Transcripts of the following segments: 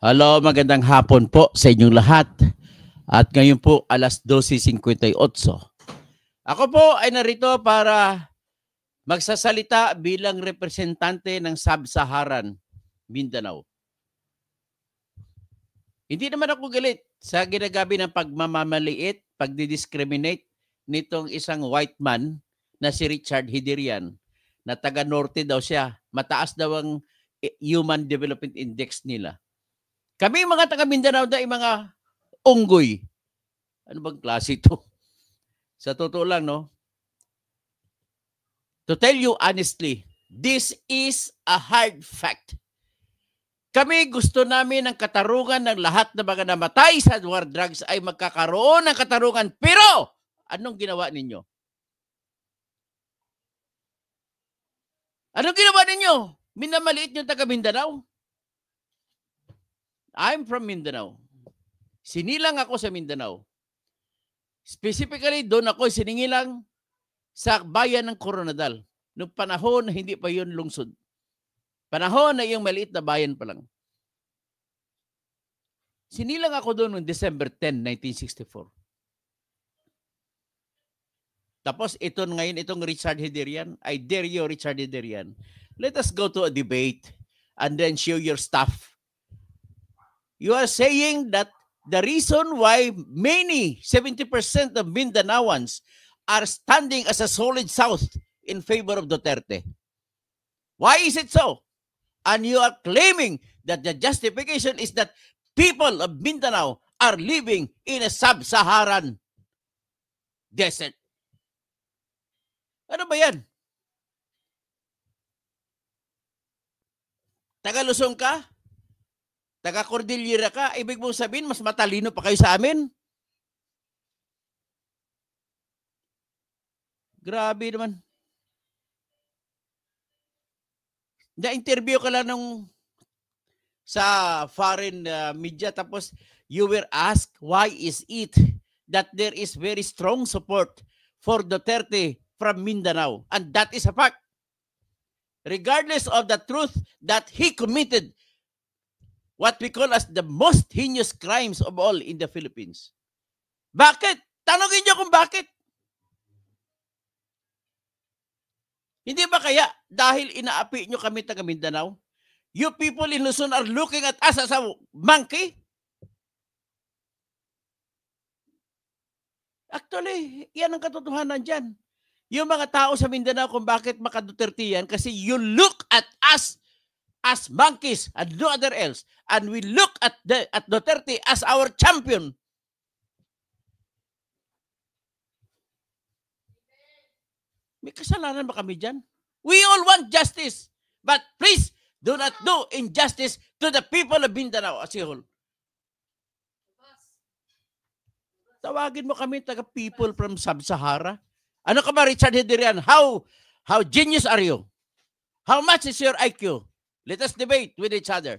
Hello, magandang hapon po sa inyong lahat. At ngayon po alas 12:58. Ako po ay narito para magsasalita bilang representante ng Sub-Saharan Mindanao. Hindi naman ako galit sa ginagabi ng pagmamamaliit, pagdidiscriminate nitong isang white man na si Richard Hiderian na taga-norte daw siya. Mataas daw ang Human Development Index nila. Kami mga taga Mindanao na mga unggoy. Ano bang klase ito? Sa totoo lang, no? To tell you honestly, this is a hard fact. Kami gusto namin ng katarungan ng lahat na mga namatay sa war drugs ay magkakaroon ng katarungan. Pero, anong ginawa ninyo? Anong ginawa ninyo? Minamaliit nyo taga Mindanao? I'm from Mindanao. Sinilang ako sa Mindanao. Specifically, doon ako siningilang sa bayan ng Coronadal. Noong panahon na hindi pa yun lungsod. Panahon na yung maliit na bayan pa lang. Sinilang ako doon noong December 10, 1964. Tapos ito ngayon, itong Richard Hiderian, I dare you, Richard Hiderian, let us go to a debate and then show your stuff. You are saying that the reason why many, 70% of Mindanaoans are standing as a solid South in favor of Duterte. Why is it so? And you are claiming that the justification is that people of Mindanao are living in a sub-Saharan desert. Ano ba yan? Taga-Luzon ka? Taga-Cordillera ka? Ibig mong sabihin, mas matalino pa kayo sa amin? Grabe naman. Na-interview ka lang sa foreign media tapos you were asked why is it that there is very strong support for Duterte from Mindanao. And that is a fact. Regardless of the truth that he committed what we call as the most heinous crimes of all in the Philippines. Bakit? Tanongin niyo kung bakit. Hindi ba kaya dahil inaapi niyo kami taga Mindanao? You people in Luzon are looking at us as a monkey? Actually, yan ang katotohanan dyan. Yung mga tao sa Mindanao kung bakit maka-Duterte yan, kasi you look at us as monkeys and no other else. And we look at Duterte as our champion. May kasalanan ba kami dyan? We all want justice. But please, do not do injustice to the people of Mindanao as a whole. Tawagin mo kami taga-people from Sub-Sahara. Ano ka ba, Richard Hiderian? How genius are you? How much is your IQ? Let us debate with each other.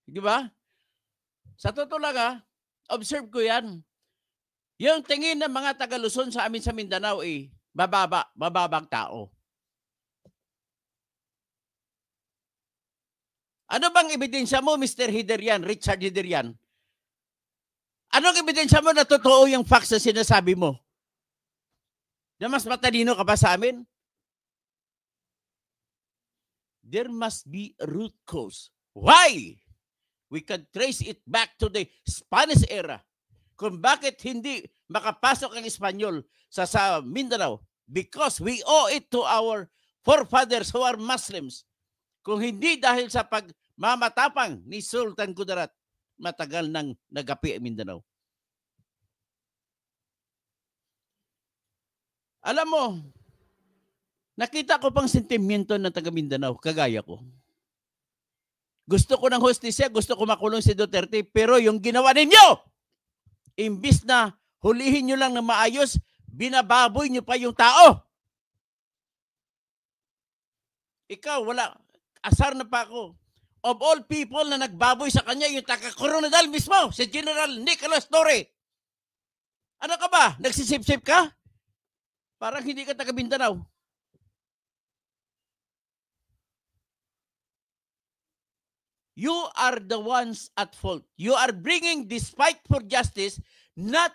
Di ba? Sa totoo lang observe ko yan. Yung tingin ng mga taga-Luzon sa amin sa Mindanao mababang tao. Ano bang ebidensya mo, Mr. Hiderian, Richard Hiderian? Anong ebidensya mo na totoo yung facts na sinasabi mo? Na mas matalino ka pa sa amin? There must be a root cause. Why? We can trace it back to the Spanish era. Kung bakit hindi makapasok ang Espanyol sa Mindanao? Because we owe it to our forefathers who are Muslims. Kung hindi dahil sa pagmamatapang ni Sultan Kudarat, matagal nang nagapi ang Mindanao. Alam mo, nakita ko pang sentimiento ng taga Mindanao, kagaya ko. Gusto ko ng hustisya, gusto ko makulong si Duterte, pero yung ginawa ninyo, imbis na hulihin nyo lang na maayos, binababoy nyo pa yung tao. Ikaw, wala, asar na pa ako. Of all people na nagbaboy sa kanya, yung taga-Coronadal mismo, si General Nicolas Torre. Ano ka ba? Nagsisip-sip ka? Parang hindi ka taga Mindanao. You are the ones at fault. You are bringing this fight for justice, not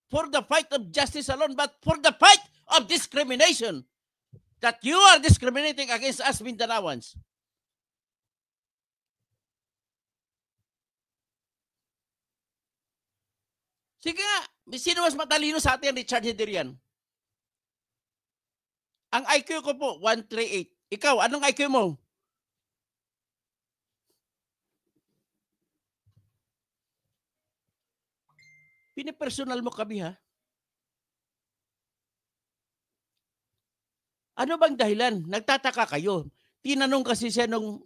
for the fight of justice alone, but for the fight of discrimination. That you are discriminating against us Mindanaoans. Sige nga, sino mas matalino sa atin, Richard Hederian? Ang IQ ko po, 138. Ikaw, anong IQ mo? Pinipersonal mo kami, ha? Ano bang dahilan? Nagtataka kayo. Tinanong kasi siya nung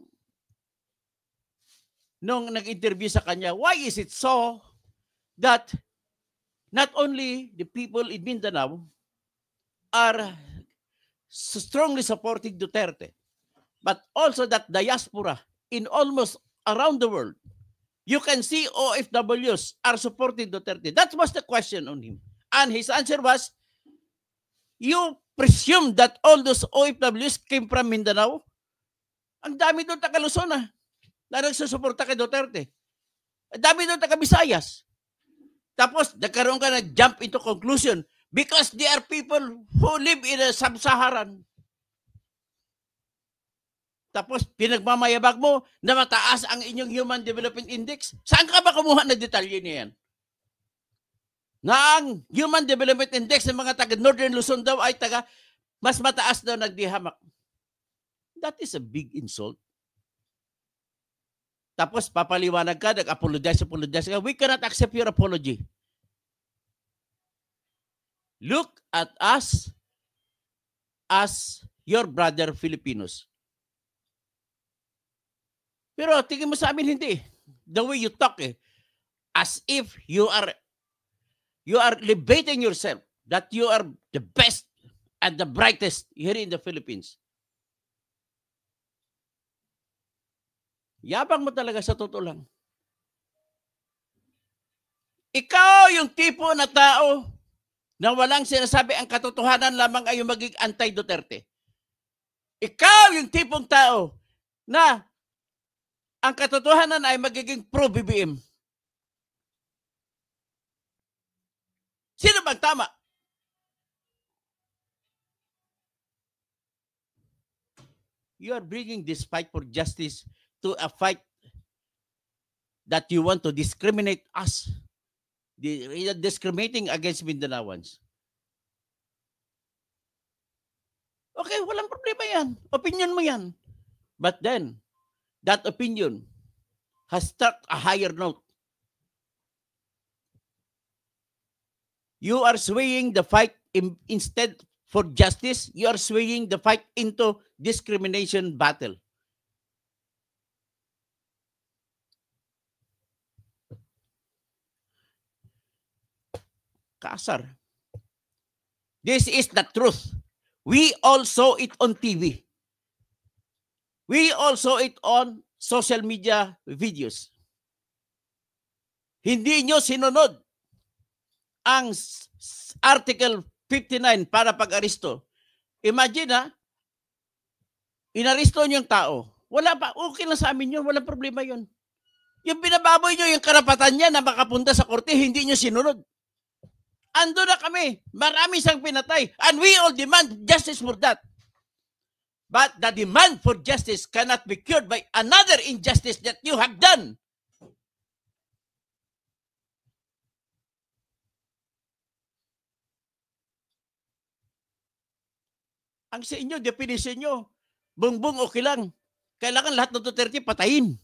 nag-interview sa kanya, why is it so that not only the people in Mindanao are strongly supporting Duterte, but also that diaspora in almost around the world, you can see OFWs are supporting Duterte. That was the question on him. And his answer was, you presume that all those OFWs came from Mindanao? Ang dami doon taga Luzon na nagsusuporta kay Duterte. Ang dami doon taga Visayas. Tapos, nagkaroon ka nag-jump into conclusion because they are people who live in a sub-Saharan. Tapos, pinagmamayabag mo na mataas ang inyong Human Development Index. Saan ka ba kumuha na detalye niyan? Na ang Human Development Index ng mga taga Northern Luzon daw ay taga mas mataas daw nagdihamak. That is a big insult. Tapos papaliwanag ka, nag-apologize ka. We cannot accept your apology. Look at us as your brother Filipinos. Pero tingin mo sa amin hindi. The way you talk as if you are elevating yourself that you are the best and the brightest here in the Philippines. Yabang mo talaga sa totoo lang. Ikaw yung tipo na tao na walang sinasabi ang katotohanan lamang ay yung maging anti-Duterte. Ikaw yung tipong tao na ang katotohanan ay magiging pro-BBM. Sino bang tama? You are bringing this fight for justice to a fight that you want to discriminate us. Discriminating against Mindanaoans. Okay, walang problema yan. Opinion mo yan. But then, that opinion has struck a higher note. You are swaying the fight instead for justice, you are swaying the fight into discrimination battle. Kaasar. This is the truth. We all saw it on TV. We all saw it on social media videos. Hindi nyo sinunod ang Article 59 para pag-aristo. Imagine inaristo nyo yung tao. Wala pa, okay lang sa amin yun, walang problema yun. Yung binababoy nyo yung karapatan niya na makapunta sa korte, hindi nyo sinunod. Ando na kami. Marami siyang pinatay. And we all demand justice for that. But the demand for justice cannot be cured by another injustice that you have done. Ang sa inyo, definition nyo, bungbong okay lang. Kailangan lahat ng Duterte patayin.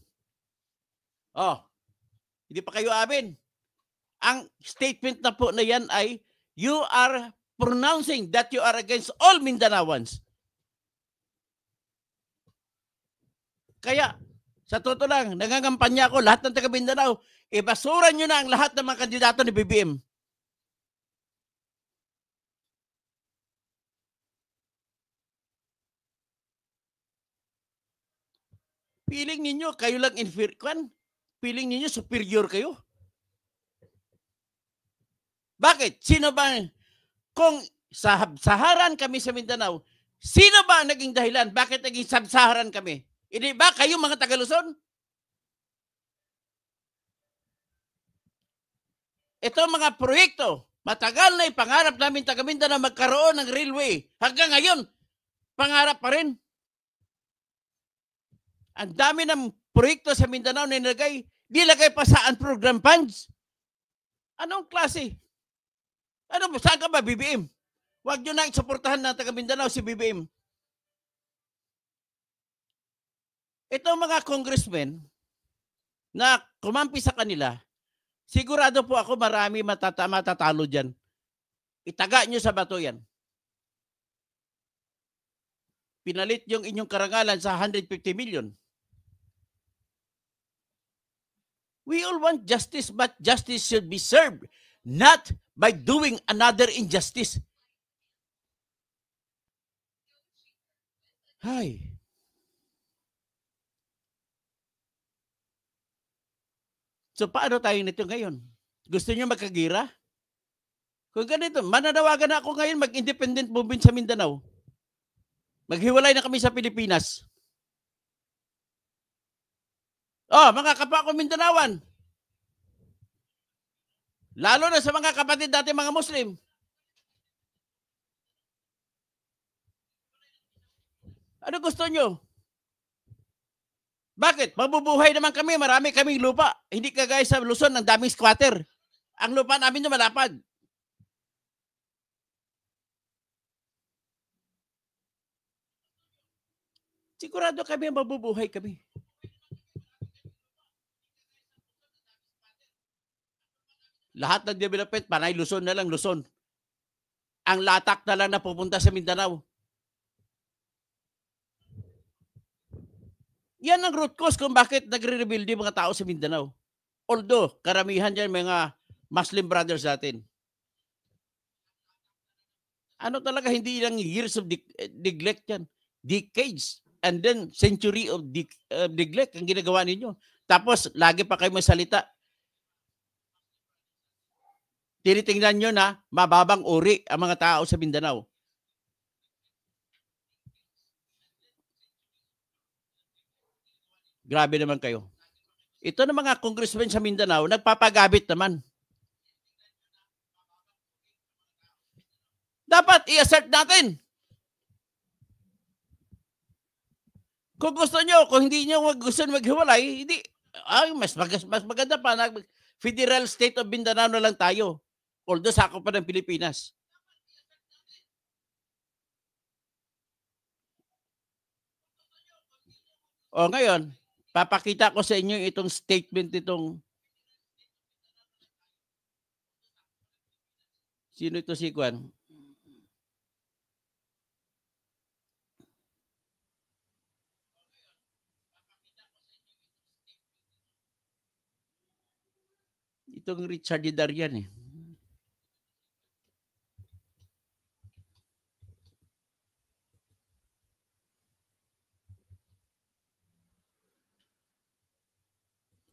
Hindi pa kayo amin. Ang statement na po na yan ay, you are pronouncing that you are against all Mindanaoans. Kaya, sa totoo lang, nangangampanya ko, lahat ng taga Mindanao, ibasuran nyo na ang lahat ng mga kandidato ni BBM. Feeling ninyo, kayo lang inferior. Feeling ninyo, superior kayo. Bakit? Sino ba, kung Saharan kami sa Mindanao, sino ba ang naging dahilan? Bakit naging Sub-Saharan kami? Hindi ba kayo mga taga-Luzon? Ito mga proyekto, matagal na ipangarap namin taga Mindanao magkaroon ng railway. Hanggang ngayon, pangarap pa rin. Ang dami ng proyekto sa Mindanao na nilagay pa sa program funds. Anong klase? Saan ka ba, BBM? Huwag nyo na suportahan ng taga Mindanao si BBM. Ito mga congressmen na kumampi sa kanila, sigurado po ako marami matatalo dyan. Itaga nyo sa bato yan. Pinalit yung inyong karangalan sa 150 million. We all want justice, but justice should be served, not by doing another injustice. Hay. So paano tayo nito ngayon? Gusto niyo magkagira? Kung ganito, mananawagan na ako ngayon mag-independent movement sa Mindanao. Maghiwalay na kami sa Pilipinas. Oh, mga kapwa ko Mindanaoan. Lalo na sa mga kapatid natin mga Muslim. Ano gusto nyo? Bakit? Mabubuhay naman kami, marami kaming lupa. Hindi kagaya sa Luzon, ang daming squatter. Ang lupa namin yung malapad. Sigurado kami mabubuhay kami. Lahat ng development, panay Luzon na lang, Luzon. Ang latak na lang na pupunta sa Mindanao. Yan ang root cause kung bakit nagre-rebuild yung mga tao sa Mindanao. Although, karamihan dyan mga Muslim brothers natin. Ano talaga, hindi lang years of neglect yan. Decades and then century of neglect ang ginagawa ninyo. Tapos, lagi pa kayo magsalita. Tinitingnan nyo na mababang uri ang mga tao sa Mindanao. Grabe naman kayo. Ito na mga congressmen sa Mindanao, nagpapagabit naman. Dapat i-assert natin. Kung gusto nyo, kung hindi nyo gusto maghiwalay, hindi, mas maganda pa na federal state of Mindanao na lang tayo. Although sakop pa ng Pilipinas. O ngayon, papakita ko sa inyo itong statement itong sino ito si Kwan? Itong Richard Darian eh.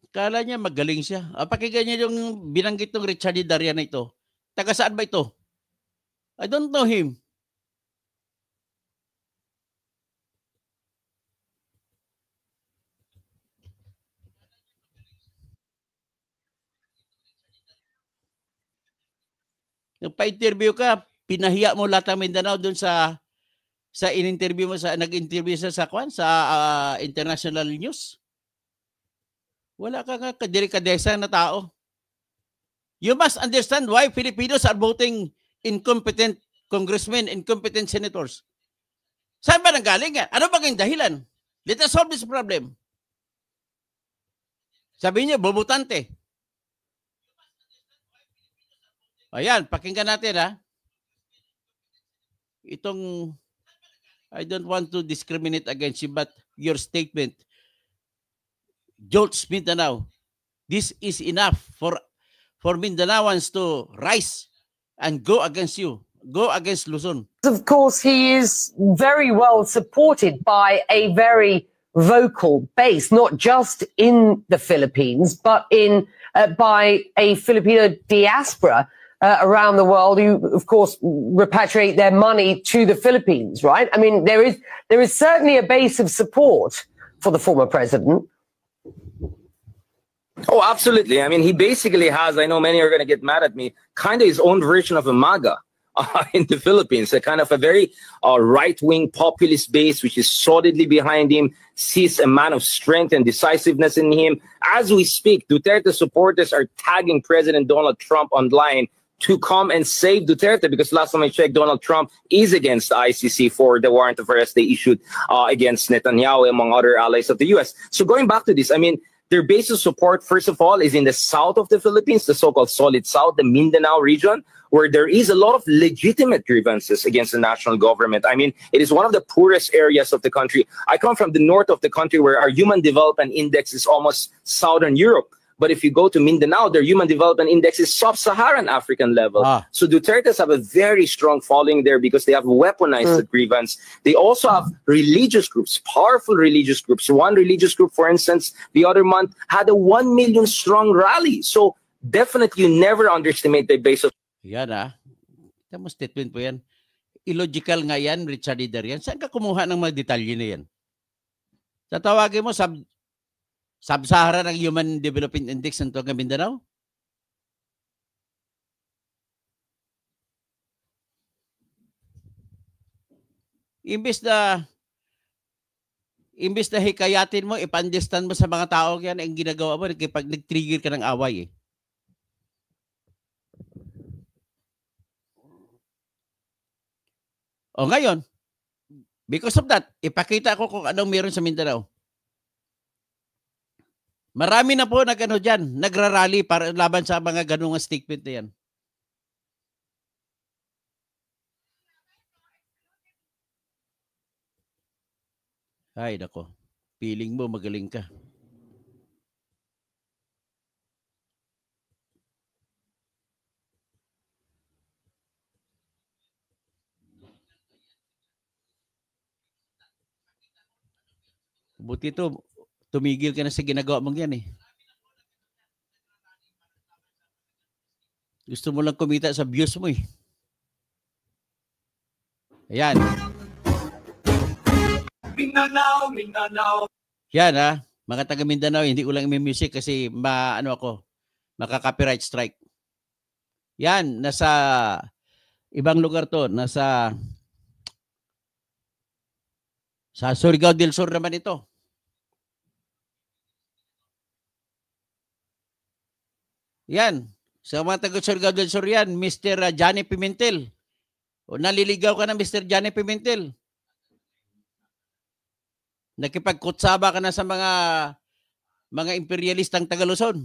Kala niya magaling siya. Pakinggan niya yung binanggit ng Richard Darian na ito. Taga saan ba ito? I don't know him. Nung pa-interview ka, pinahiya mo lahat ng Mindanao doon sa in-interview mo nag-interview sa international news. Wala ka nga kadelikadesa na tao. You must understand why Filipinos are voting incompetent congressmen, incompetent senators. Saan ba nanggaling yan? Ano ba ang dahilan? Let us solve this problem. Sabi niyo, bobotante. Ayan, pakinggan natin ha. Itong, I don't want to discriminate against you, but your statement, jolts Mindanao. This is enough for Mindanaoans to rise and go against you, go against Luzon. Of course, he is very well supported by a very vocal base, not just in the Philippines, but by a Filipino diaspora around the world who, of course, repatriate their money to the Philippines, right? I mean, there is certainly a base of support for the former president. Oh, absolutely. I mean, he basically has, I know many are going to get mad at me, kind of his own version of a MAGA in the Philippines, a kind of a very right-wing populist base, which is solidly behind him, sees a man of strength and decisiveness in him. As we speak, Duterte supporters are tagging President Donald Trump online to come and save Duterte, because last time I checked, Donald Trump is against the ICC for the warrant of arrest they issued against Netanyahu, among other allies of the U.S. So going back to this, I mean, their base of support, first of all, is in the south of the Philippines, the so-called Solid South, the Mindanao region, where there is a lot of legitimate grievances against the national government. I mean, it is one of the poorest areas of the country. I come from the north of the country, where our Human Development Index is almost Southern Europe. But if you go to Mindanao, their Human Development Index is sub-Saharan African level. So Duterte's have a very strong following there because they have weaponized the grievance. They also have religious groups, powerful religious groups. One religious group, for instance, the other month had a 1 million strong rally. So definitely you never underestimate the base of... Yan Tama statement po yan. Illogical nga yan, Richard Hiderian. Saan ka kumuha ng mga detalye na yan? Tatawagin mo Sub-Saharan ang Human Development Index ng Tugang Mindanao? Imbis na hikayatin mo, ipandestan mo sa mga tao yan, ang ginagawa mo, pag nag-trigger ka ng away eh. O ngayon, because of that, ipakita ko kung anong meron sa Mindanao. Marami na po nagrarally para laban sa mga ganung statement na yan. Ay, nako. Feeling mo magaling ka. Buti to, tumigil ka na sa ginagawa mong yan eh. Gusto mo lang kumita sa views mo eh. Ayan. Mindanao. Yan mga taga Mindanao, hindi ko lang i-music kasi maka-copyright strike. Yan, nasa ibang lugar to, sa Surigao del Sur naman ito. Yan. Sa mga taga Surigao del Sur yan, Mr. Johnny Pimentel. O naliligaw ka na Mr. Johnny Pimentel. Nakipagkutsaba ka na sa mga imperialistang taga Luzon.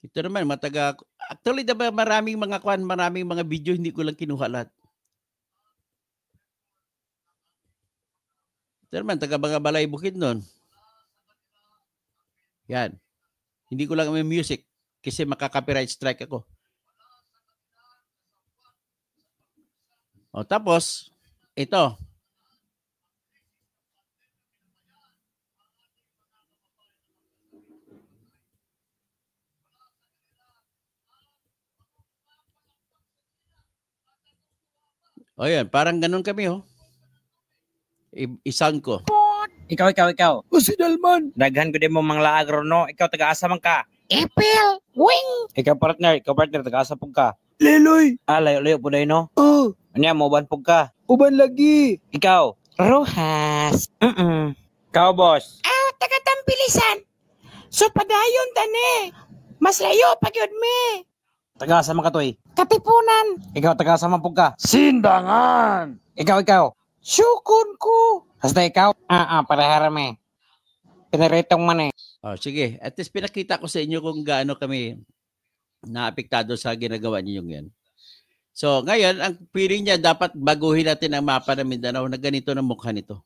Ito naman, actually, diba, maraming mga video, hindi ko lang kinuha lahat. Ito naman, taga mga Balay Bukid nun. Yan. Hindi ko lang may music kasi maka-copyright strike ako. O, tapos, ito. O yan, parang ganun kami Isang ko. Ikaw. O si Dalman. Daghan ko din mo mga laagro, no? Ikaw, taga-asa man ka. Epel. Wing. Ikaw, partner, taga-asa pug ka. Leloy. Layo-layo po dahi, no? Oh. Ano mo, uban pug ka. Uban lagi. Ikaw. Rojas. Ikaw, boss. Taga-Tambilisan. So padayon tani. Mas layo pagyud mi. Taga-asa man ka, toy. Katipunan. Ikaw, taga-asa man pug ka. Sindangan. Ikaw. Sukon ko. Hasta ikaw. Pareharame. Pinaritong man eh. Oh, sige. At least pinakita ko sa inyo kung gaano kami naapektado sa ginagawa niyo yan. So, ngayon, ang feeling niya, dapat baguhin natin ang mapa ng Mindanao na ganito ng mukha nito.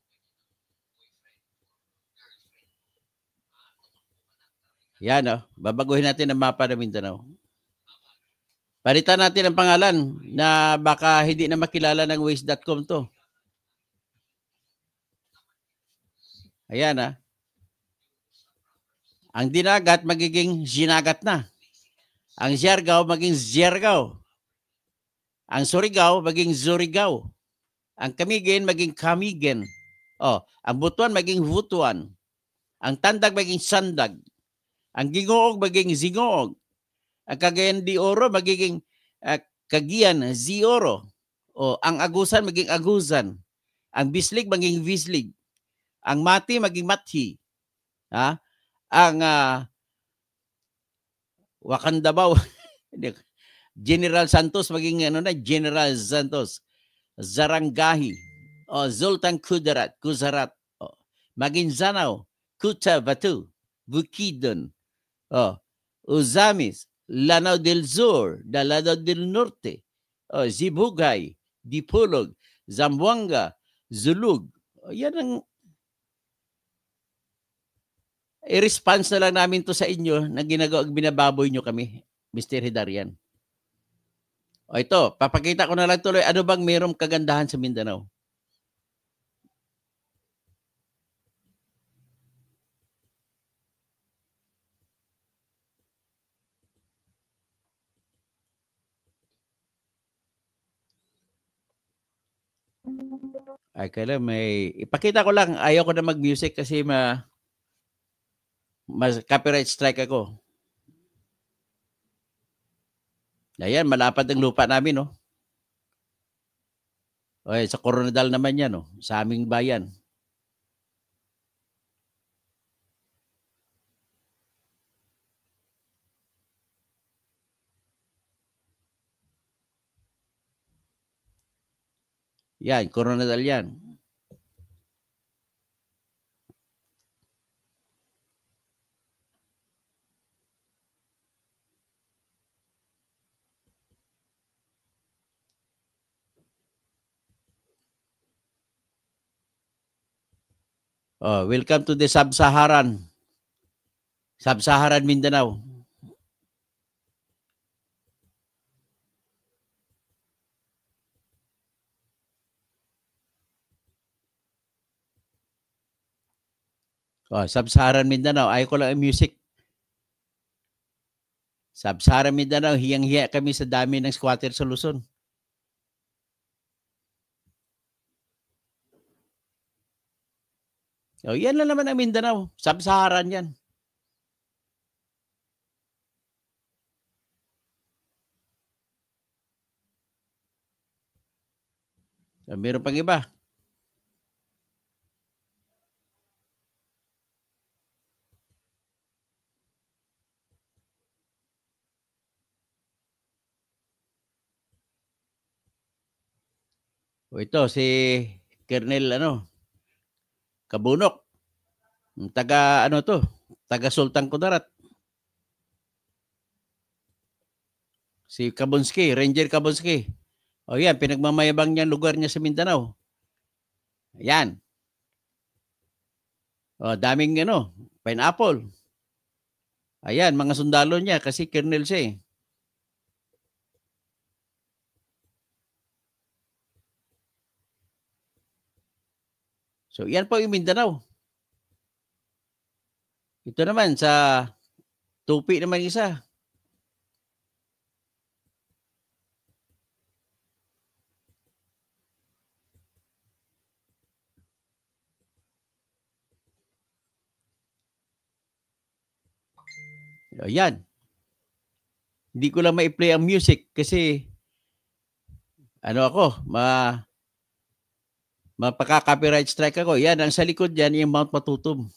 Yan, babaguhin natin ang mapa ng Mindanao. Palitan natin ang pangalan na baka hindi na makilala ng Waze.com to. Ayan, Ang dinagat magiging sinagat na. Ang Siargao maging Siargao. Ang Surigao maging Surigao. Ang Camiguin maging Camiguin. Ang Butuan maging Butuan. Ang Tandag maging Sandag. Ang Gingoog maging Zingoog. Ang Cagayan de Oro magiging Cagayan de Oro. Ang Agusan maging Agusan. Ang Bislig maging Bislig. Ang Mati maging Mathi. Ang Wakandabaw General Santos maging General Santos. Zarangahi. Zoltan Kudarat. Maging Zanao. Cotabato. Bukidnon. Uzamis. Lanao del Sur. Lanao del Norte. Zibugay. Dipolog. Zamboanga. Zulug. Yan ang i-response na lang namin to sa inyo na binababoy nyo kami, Mr. Hidarian. Ito, papakita ko na lang tuloy, ano bang mayroong kagandahan sa Mindanao? Kailan ipakita ko lang, ayaw ko na mag-music kasi mas copyright strike ako. Ayan, malapad ang lupa namin, sa Coronadal naman yan, sa aming bayan. Yan, Coronadal yan. Welcome to the Sub-Saharan Mindanao. Sub-Saharan Mindanao. Ayaw ko lang ang music. Sub-Saharan Mindanao, hiyang-hiya kami sa dami ng squatter sa Luzon. Yan lang naman ang Mindanao. Sub-Saharan yan. Meron pang iba. Ito si Colonel Kabunok. Taga Sultan Kudarat. Si Kabunski, Ranger Kabunski. Yan, pinagmamayabang niya lugar niya sa Mindanao. Yan. Daming pineapple. Ayan, mga sundalo niya kasi Colonel siya . So, yan po yung Mindanao. Ito naman sa Tupi naman isa. Ayan. Hindi ko lang ma-play ang music kasi mapaka-copyright strike ako. Yan, ang sa likod dyan, yung Mount Matutum.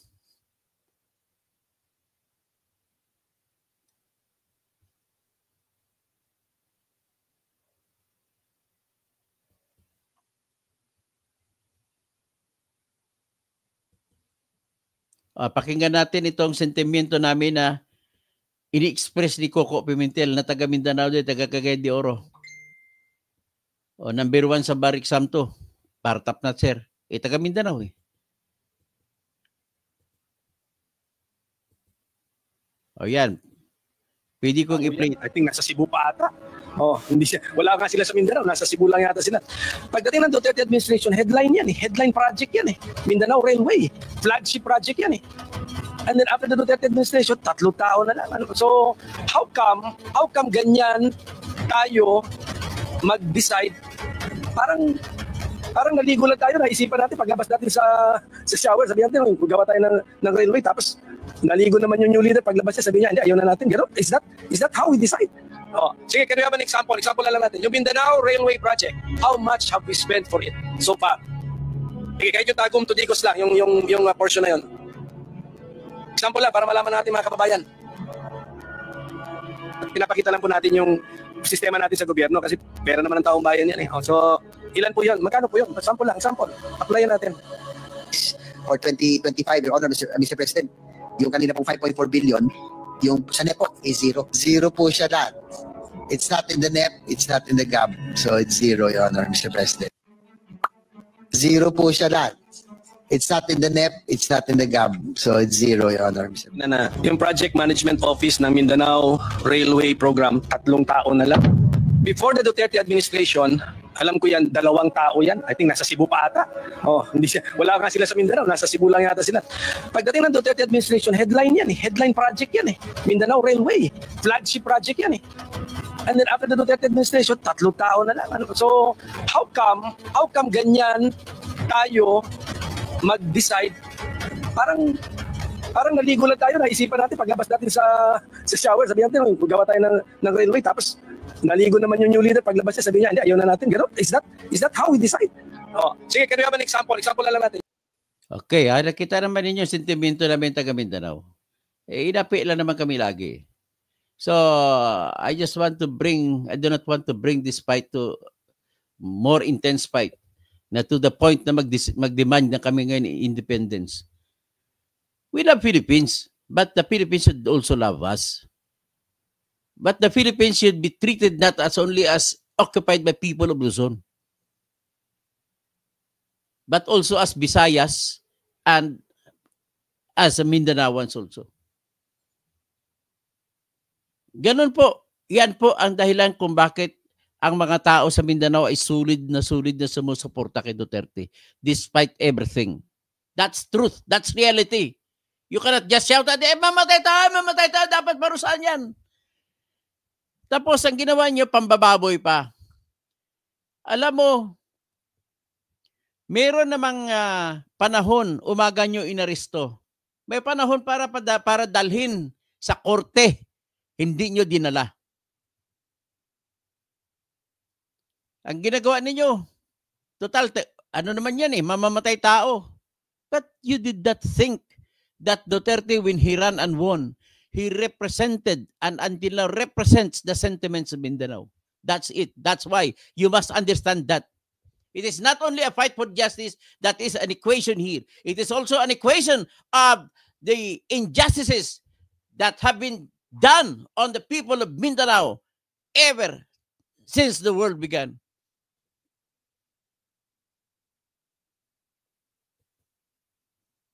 Pakinggan natin itong sentimento namin na ini-express ni Coco Pimentel na taga Mindanao din, taga Cagayan de Oro. Number 1 sa Barik Samto. Partap na, sir. Taga Mindanao . O yan. Pwede kong i-play. I think nasa Cebu pa ata. Oh, hindi siya. Wala nga sila sa Mindanao, nasa Cebu lang yata sila. Pagdating ng Duterte administration, headline yan eh. Headline project yan eh. Mindanao Railway, flagship project yan eh. And then after the Duterte administration, 3 tao na lang. So, how come ganyan tayo mag-decide? Parang naligo lang tayo, naisipan natin paglabas natin sa shower, sabi natin, gawa tayo ng railway, tapos naligo naman yung new leader, paglabas niya, sabi niya, hindi, ayaw na natin. Gano'n? Is that how we decide? Oh, sige, can we have an example? Example na lang natin. Yung Mindanao Railway Project, how much have we spent for it so far? Sige, kahit yung Tagum to Digos lang, yung portion na yun. Example lang, para malaman natin mga kababayan. Pinapakita lang po natin yung sistema natin sa gobyerno kasi pera naman ng taong bayan yan eh. Oh, so, ilan po yun? Magkano po yun? Sample lang, sample. Applyan natin. For 2025, Your Honor, Mr. President, yung kanina pong 5.4 billion, yung sa NEP po is zero. Zero po siya lahat. It's not in the NEP, it's not in the GAB. So it's zero, Your Honor, Mr. President. Zero po siya lahat. It's not in the NEP, it's not in the GAB. So it's zero, Your Honor, Mr. President. Yung Project Management Office ng Mindanao Railway Program, 3 tao na lang. Before the Duterte administration, alam ko yan, 2 tao yan. I think nasa Cebu pa ata. Oh, hindi siya. Wala nga sila sa Mindanao, nasa Cebu lang yata sila. Pagdating ng Duterte administration, headline yan eh. Headline project yan eh. Mindanao Railway, flagship project yan eh. And then after the Duterte administration, 3 tao na lang. So, how come ganyan tayo mag-decide? Parang naligo lang tayo, naisipan natin paglabas natin sa shower, sabi natin, gawa tayo ng railway, tapos naligo naman yung new leader, paglabas niya, sabi niya, hindi, ayaw na natin. Gano'n? Is that how we decide? Oh, sige, can we have an example? Example na lang natin. Okay, nakita naman ninyo yung sentimento namin taga Mindanao. Inapi lang naman kami lagi. So, I do not want to bring this fight to more intense fight na to the point na mag-demand na kami ngayon independence. We love Philippines, but the Philippines should also love us. But the Philippines should be treated not as only as occupied by people of Luzon, but also as Visayas and as Mindanaoans also. Ganun po. Yan po ang dahilan kung bakit ang mga tao sa Mindanao ay sulit na sumusuporta kay Duterte despite everything. That's truth. That's reality. You cannot just shout at mamatay tayo, dapat parusahan yan. Tapos ang ginawa niyo, pambababoy pa. Alam mo, meron namang panahon, umaga niyo inaresto. May panahon para dalhin sa korte. Hindi niyo dinala. Ang ginagawa ninyo, total, ano naman yan mamamatay tao. But you did not think that Duterte, when he ran and won, he represented and until now represents the sentiments of Mindanao. That's it. That's why you must understand that. It is not only a fight for justice, that is an equation here. It is also an equation of the injustices that have been done on the people of Mindanao ever since the world began.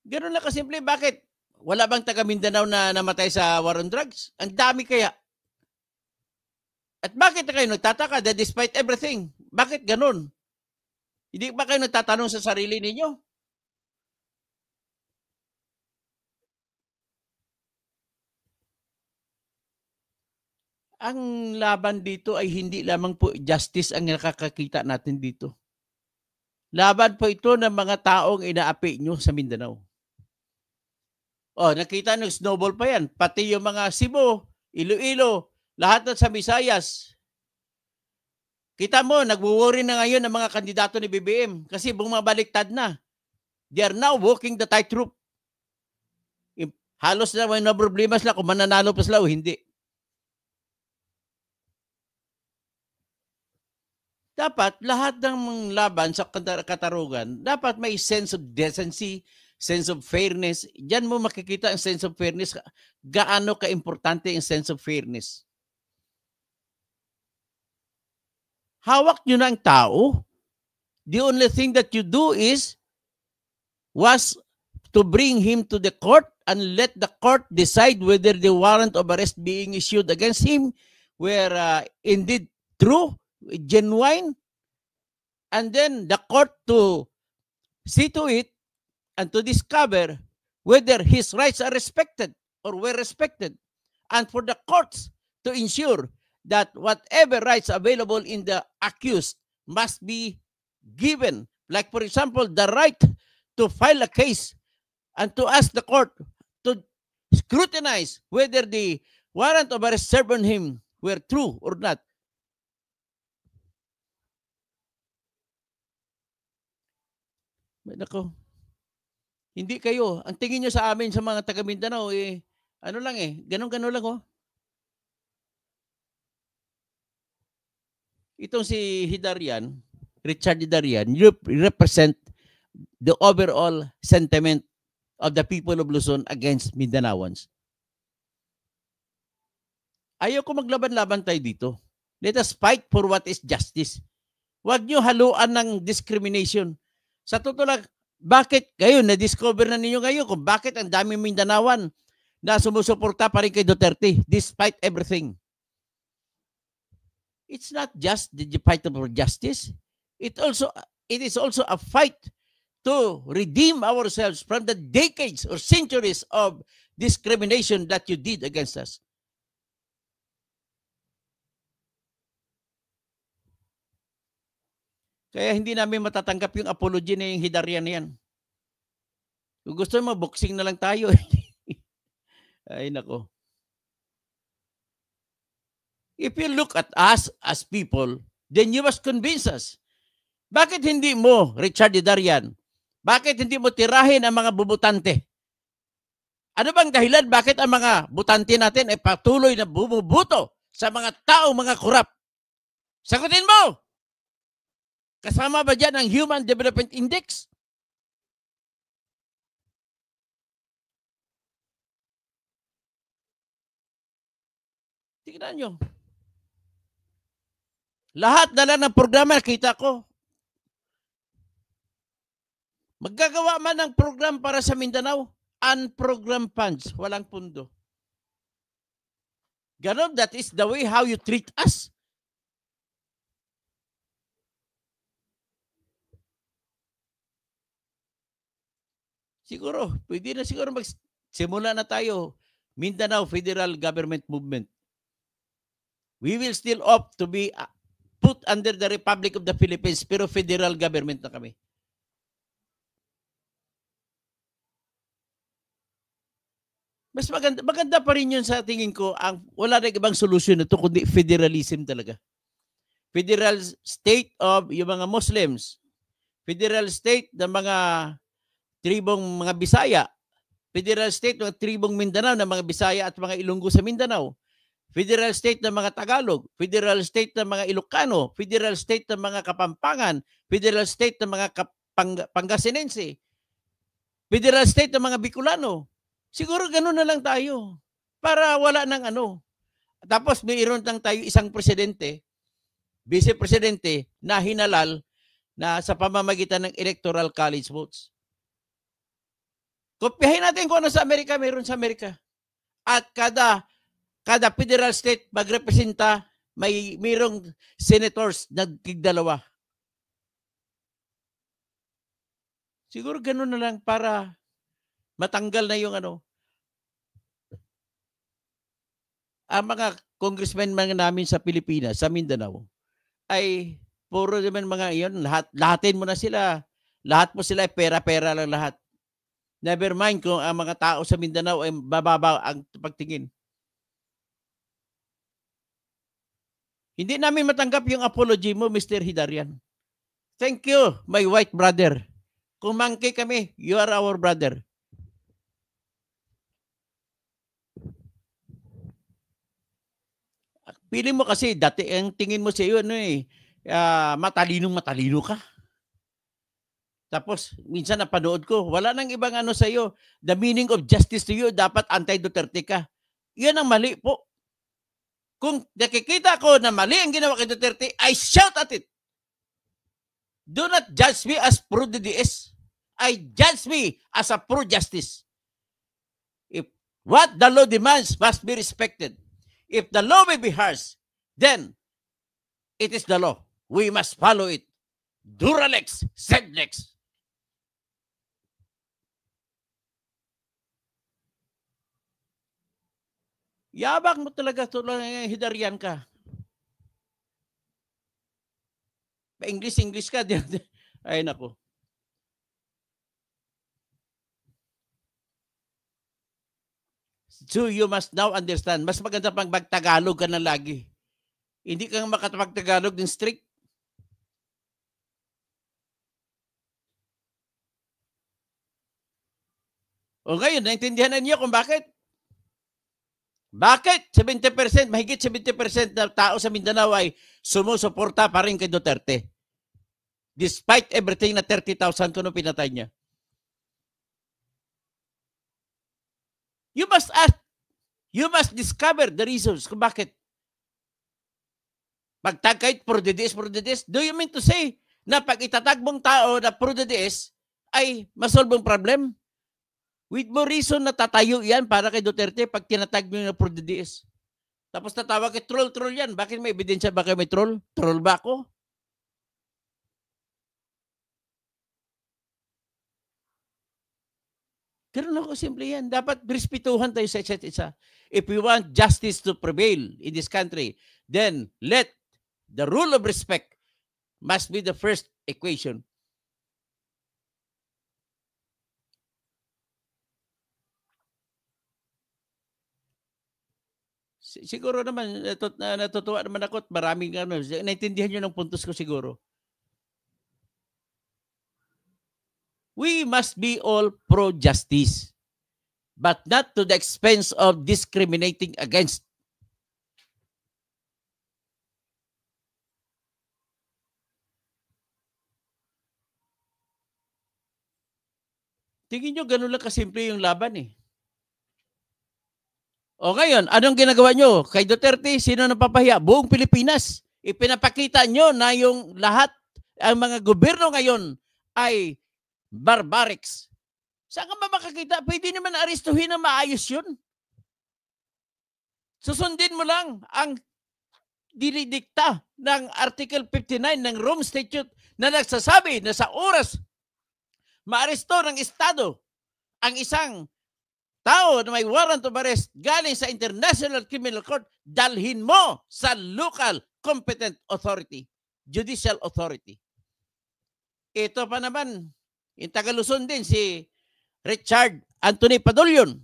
Ganun lang kasimple. Bakit? Wala bang taga Mindanao na namatay sa war on drugs? Ang dami kaya. At bakit na kayo nagtataka that despite everything? Bakit ganun? Hindi ba kayo nagtatanong sa sarili ninyo? Ang laban dito ay hindi lamang po justice ang nakakakita natin dito. Laban po ito ng mga taong inaapi nyo sa Mindanao. Oh, nakita nyo, snowball pa yan. Pati yung mga Cebu, Iloilo, lahat na sa Visayas. Kita mo, nagwo-worry na ngayon ang mga kandidato ni BBM kasi bumabaliktad na. They are now walking the tightrope. Halos na may problema sila kung mananalo pa sila o hindi. Dapat lahat ng laban sa katarungan, dapat may sense of decency, sense of fairness. Diyan mo makikita ang sense of fairness. Gaano ka-importante ang sense of fairness. Hawak nyo na ang tao. The only thing that you do was to bring him to the court and let the court decide whether the warrant of arrest being issued against him were indeed true, genuine, and then the court to see to it and to discover whether his rights are respected or were respected, and for the courts to ensure that whatever rights available in the accused must be given. Like, for example, the right to file a case and to ask the court to scrutinize whether the warrant of arrest served on him were true or not. Nako, hindi kayo. Ang tingin nyo sa amin, sa mga taga Mindanao, ano lang ganon-ganon lang Itong si Hidarian, Richard Hidarian, represent the overall sentiment of the people of Luzon against Mindanaoans. Ayaw ko maglaban-laban tayo dito. Let us fight for what is justice. Huwag nyo haluan ng discrimination. Sa totoo lang, bakit kayo, na-discover na ninyo ngayon kung bakit ang daming Mindanaoan na sumusuporta pa rin kay Duterte despite everything. It's not just the fight for justice. It is also a fight to redeem ourselves from the decades or centuries of discrimination that you did against us. Kaya hindi namin matatanggap yung apology na yung Hidarian na yan. Kung gusto mo, boxing na lang tayo. Ay, nako. If you look at us as people, then you must convince us. Bakit hindi mo, Richard Hidarian, bakit hindi mo tirahin ang mga bubutante? Ano bang dahilan bakit ang mga butante natin ay patuloy na bumubuto sa mga tao, mga korap? Sagutin mo! Kasama ba dyan ang Human Development Index? Tingnan nyo. Lahat na lang ng programa, kita ko. Maggagawa man ng program para sa Mindanao, unprogrammed funds, walang pundo. Ganon, that is the way how you treat us. Siguro, pwede na siguro magsimula na tayo, Mindanao Federal Government Movement. We will still opt to be put under the Republic of the Philippines, pero federal government na kami. Mas maganda pa rin yun sa tingin ko. Wala na ibang solusyon na ito, kundi federalism talaga. Federal state of yung mga Muslims. Federal state ng mga tribong mga Bisaya. Federal state ng tribong Mindanao ng mga Bisaya at mga Ilonggo sa Mindanao. Federal state ng mga Tagalog, federal state ng mga Ilocano, federal state ng mga Kapampangan, federal state ng mga Pangasinense, federal state ng mga Bicolano. Siguro gano'n na lang tayo para wala ng ano. Tapos mayroon lang tayo isang presidente, vice-presidente na hinalal na sa pamamagitan ng electoral college votes. Kopyahin natin kung ano sa Amerika, mayroon sa Amerika. At kada federal state magrepresenta, mayroong senators na tigdalawa. Siguro gano'n na lang para matanggal na yung ano. Ang mga congressmen mga namin sa Pilipinas, sa Mindanao, ay puro naman mga iyon, lahatin mo na sila. Lahat mo sila, pera-pera lang lahat. Never mind kung ang mga tao sa Mindanao ay bababa ang pagtingin. Hindi namin matanggap yung apology mo, Mr. Hidarian. Thank you, my white brother. Kung mangke kami, you are our brother. Pili mo kasi, dati ang tingin mo sa iyo, matalino ka. Tapos, minsan napanood ko, wala nang ibang ano sa iyo. The meaning of justice to you, dapat anti-Duterte ka. Yan ang mali po. Kung nakikita ko na mali ang ginawa kay Duterte, I shout at it. Do not judge me as pro DDS. I judge me as a pro-justice. If what the law demands must be respected. If the law may be harsh, then it is the law. We must follow it. Duralex, Sedlex. Yabang mo talaga tulang hidarian ka. English ka. Ay, nako. So you must now understand, mas maganda pang magtagalog ka na lagi. Hindi kang makapagtagalog ng strict. O ngayon, naintindihan na niyo kung bakit? Bakit 70%, mahigit 70% na tao sa Mindanao ay sumusuporta pa rin kay Duterte? Despite everything na 30,000 kuno pinatay niya. You must ask, you must discover the reasons kung bakit. Pagtag kahit pro the DS, do you mean to say na pag itatag mong tao na pro the DS ay masolve ang problem? With more reason na tatayo yan para kay Duterte pag tinatag mo yung pro the DS. Tapos tatawag kay troll yan. Bakit may ebidensya ba kayo may troll? Troll ba ako? Ganun ako simple yan. Dapat respetuhan tayo sa isa't isa. If we want justice to prevail in this country, then let the rule of respect must be the first equation. Siguro naman, natutuwa naman ako at maraming naintindihan nyo ng puntos ko siguro. We must be all pro-justice, but not to the expense of discriminating against. Tingin nyo, ganun lang kasimple yung laban eh. O ngayon, anong ginagawa nyo? Kay Duterte, sino napapahiya? Buong Pilipinas. Ipinapakita nyo na yung lahat, ang mga gobyerno ngayon ay barbarics. Saan ka ba makakita? Pwede naman arestuhin na maayos yun. Susundin mo lang ang dinidikta ng Article 59 ng Rome Statute na nagsasabi na sa oras maaresto ng Estado ang isang tao na may warrant of arrest galing sa International Criminal Court, dalhin mo sa local competent authority, judicial authority. Ito pa naman, yung taga-Luzon din, si Richard Anthony Padulyon.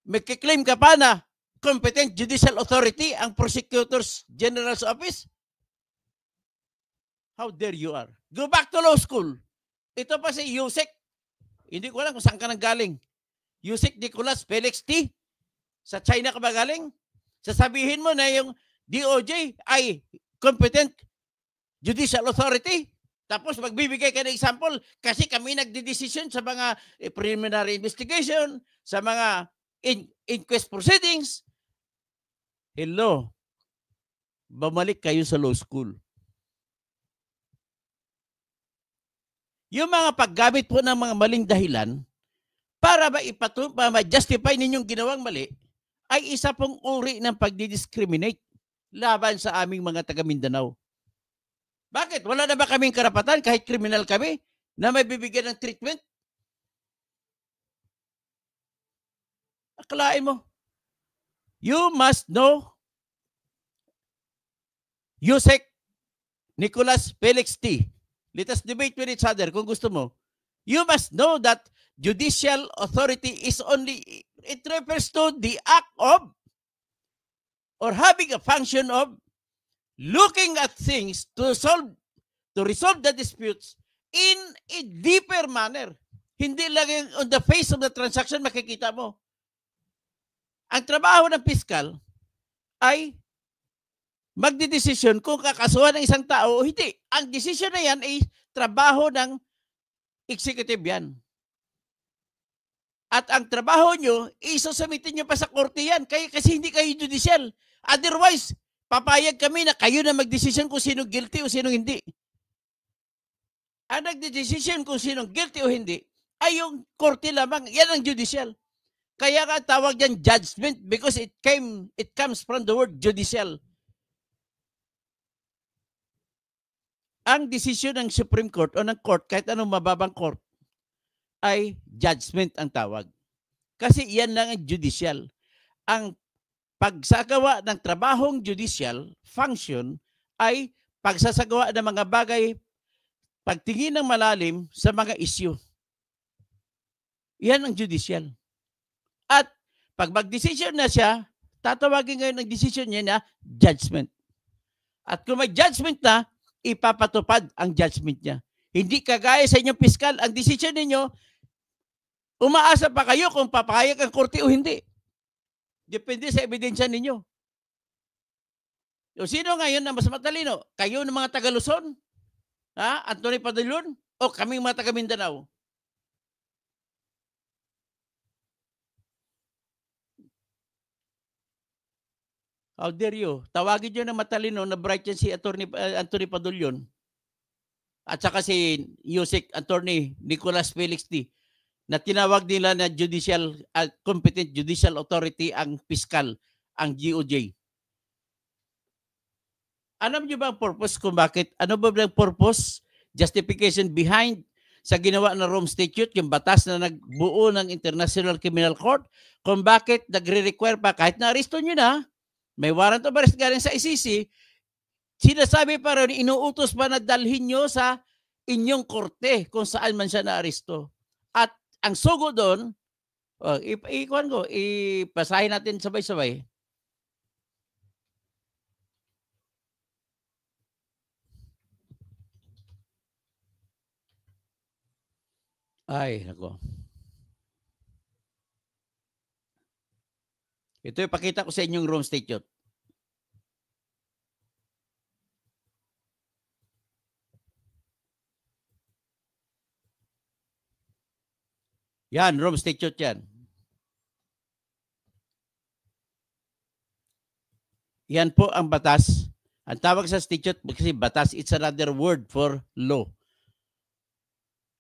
Magkiklaim ka pa na competent judicial authority ang Prosecutor's General's Office? How dare you are? Go back to law school. Ito pa si Yusek. Hindi ko alam kung saan ka nang galing. Yusek Nicolas Felix T. Sa China ka ba galing? Sasabihin mo na yung DOJ ay competent judicial authority. Tapos magbibigay ka ng example kasi kami nagdidesisyon sa mga preliminary investigation, sa mga inquest proceedings. Hello. Bumalik kayo sa law school. Yung mga paggamit po ng mga maling dahilan para ma-justify ninyong ginawang mali ay isa pong uri ng pagdidiscriminate laban sa aming mga taga Mindanao. Bakit? Wala na ba kaming karapatan kahit kriminal kami na may bibigyan ng treatment? Akalain mo. You must know Yusek Nicolas Felix T. Let us debate with each other kung gusto mo. You must know that judicial authority is only, it refers to the act of or having a function of looking at things to resolve the disputes in a deeper manner. Hindi lang yung on the face of the transaction makikita mo. Ang trabaho ng piskal ay magdidesisyon kung kakasuhan ng isang tao o hindi. Ang desisyon na yan ay trabaho ng executive yan. At ang trabaho nyo, isosamitin nyo pa sa korte yan kasi hindi kayo judicial. Otherwise, papayag kami na kayo na magdesisyon kung sino guilty o sino hindi. Ang nagdedesisyon kung sinong guilty o hindi ay yung korte lamang. Yan ang judicial. Kaya nga tawag yan judgment because it comes from the word judicial. Ang desisyon ng Supreme Court o ng court, kahit anong mababang court, ay judgment ang tawag. Kasi yan lang ang judicial. Ang pagsagawa ng trabahong judicial function ay pagsasagawa ng mga bagay, pagtingin ng malalim sa mga issue. Yan ang judicial. At pag mag-decision na siya, tatawagin ngayon ang decision niya na judgment. At kung may judgment na, ipapatupad ang judgment niya. Hindi kagaya sa inyong piskal, ang decision ninyo, umaasa pa kayo kung papayag ang korte o hindi. Depende sa ebidensya ninyo. O sino ngayon na mas matalino? Kayo ng mga taga Luzon? Ha? Anthony Padillon? O kaming mga taga Mindanao? How dare you? Tawagin nyo na matalino na bright yan si Anthony Padillon. At saka si Yusek Attorney Nicolas Felix D. Na tinawag nila na competent judicial authority ang piskal, ang GOJ. Alam niyo ba ang purpose kung bakit? Ano ba ang purpose? Justification behind sa ginawa ng Rome Statute, yung batas na nagbuo ng International Criminal Court, kung bakit nagre-require pa, kahit na-aresto nyo na, may warrant of arrest galing sa ICC, sinasabi pa rin, inuutos pa na dalhin nyo sa inyong korte kung saan man siya na-aresto. At ang sugo doon, ipasahin natin sabay-sabay. Ay, nako. Ito ipakita ko sa inyong Rome Statute. Yan, Rome Statute yan. Yan po ang batas. Ang tawag sa statute kasi batas, it's another word for law.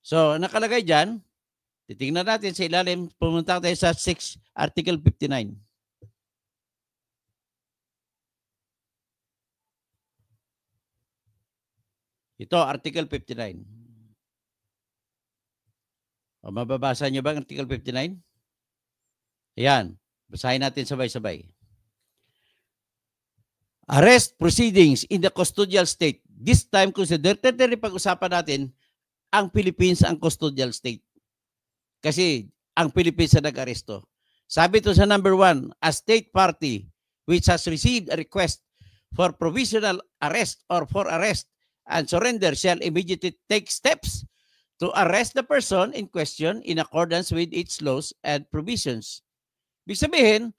So, nakalagay dyan, titingnan natin sa ilalim, pumunta tayo sa Article 59. Ito, Article 59. O, mababasa nyo ba ang Article 59? Ayan, basahin natin sabay-sabay. Arrest proceedings in the custodial state. This time, consider, pag-usapan natin, ang Philippines ang custodial state. Kasi ang Philippines ang nag-aresto. Sabi ito sa number 1, a state party which has received a request for provisional arrest or for arrest and surrender shall immediately take steps to arrest the person in question in accordance with its laws and provisions. Ibig sabihin,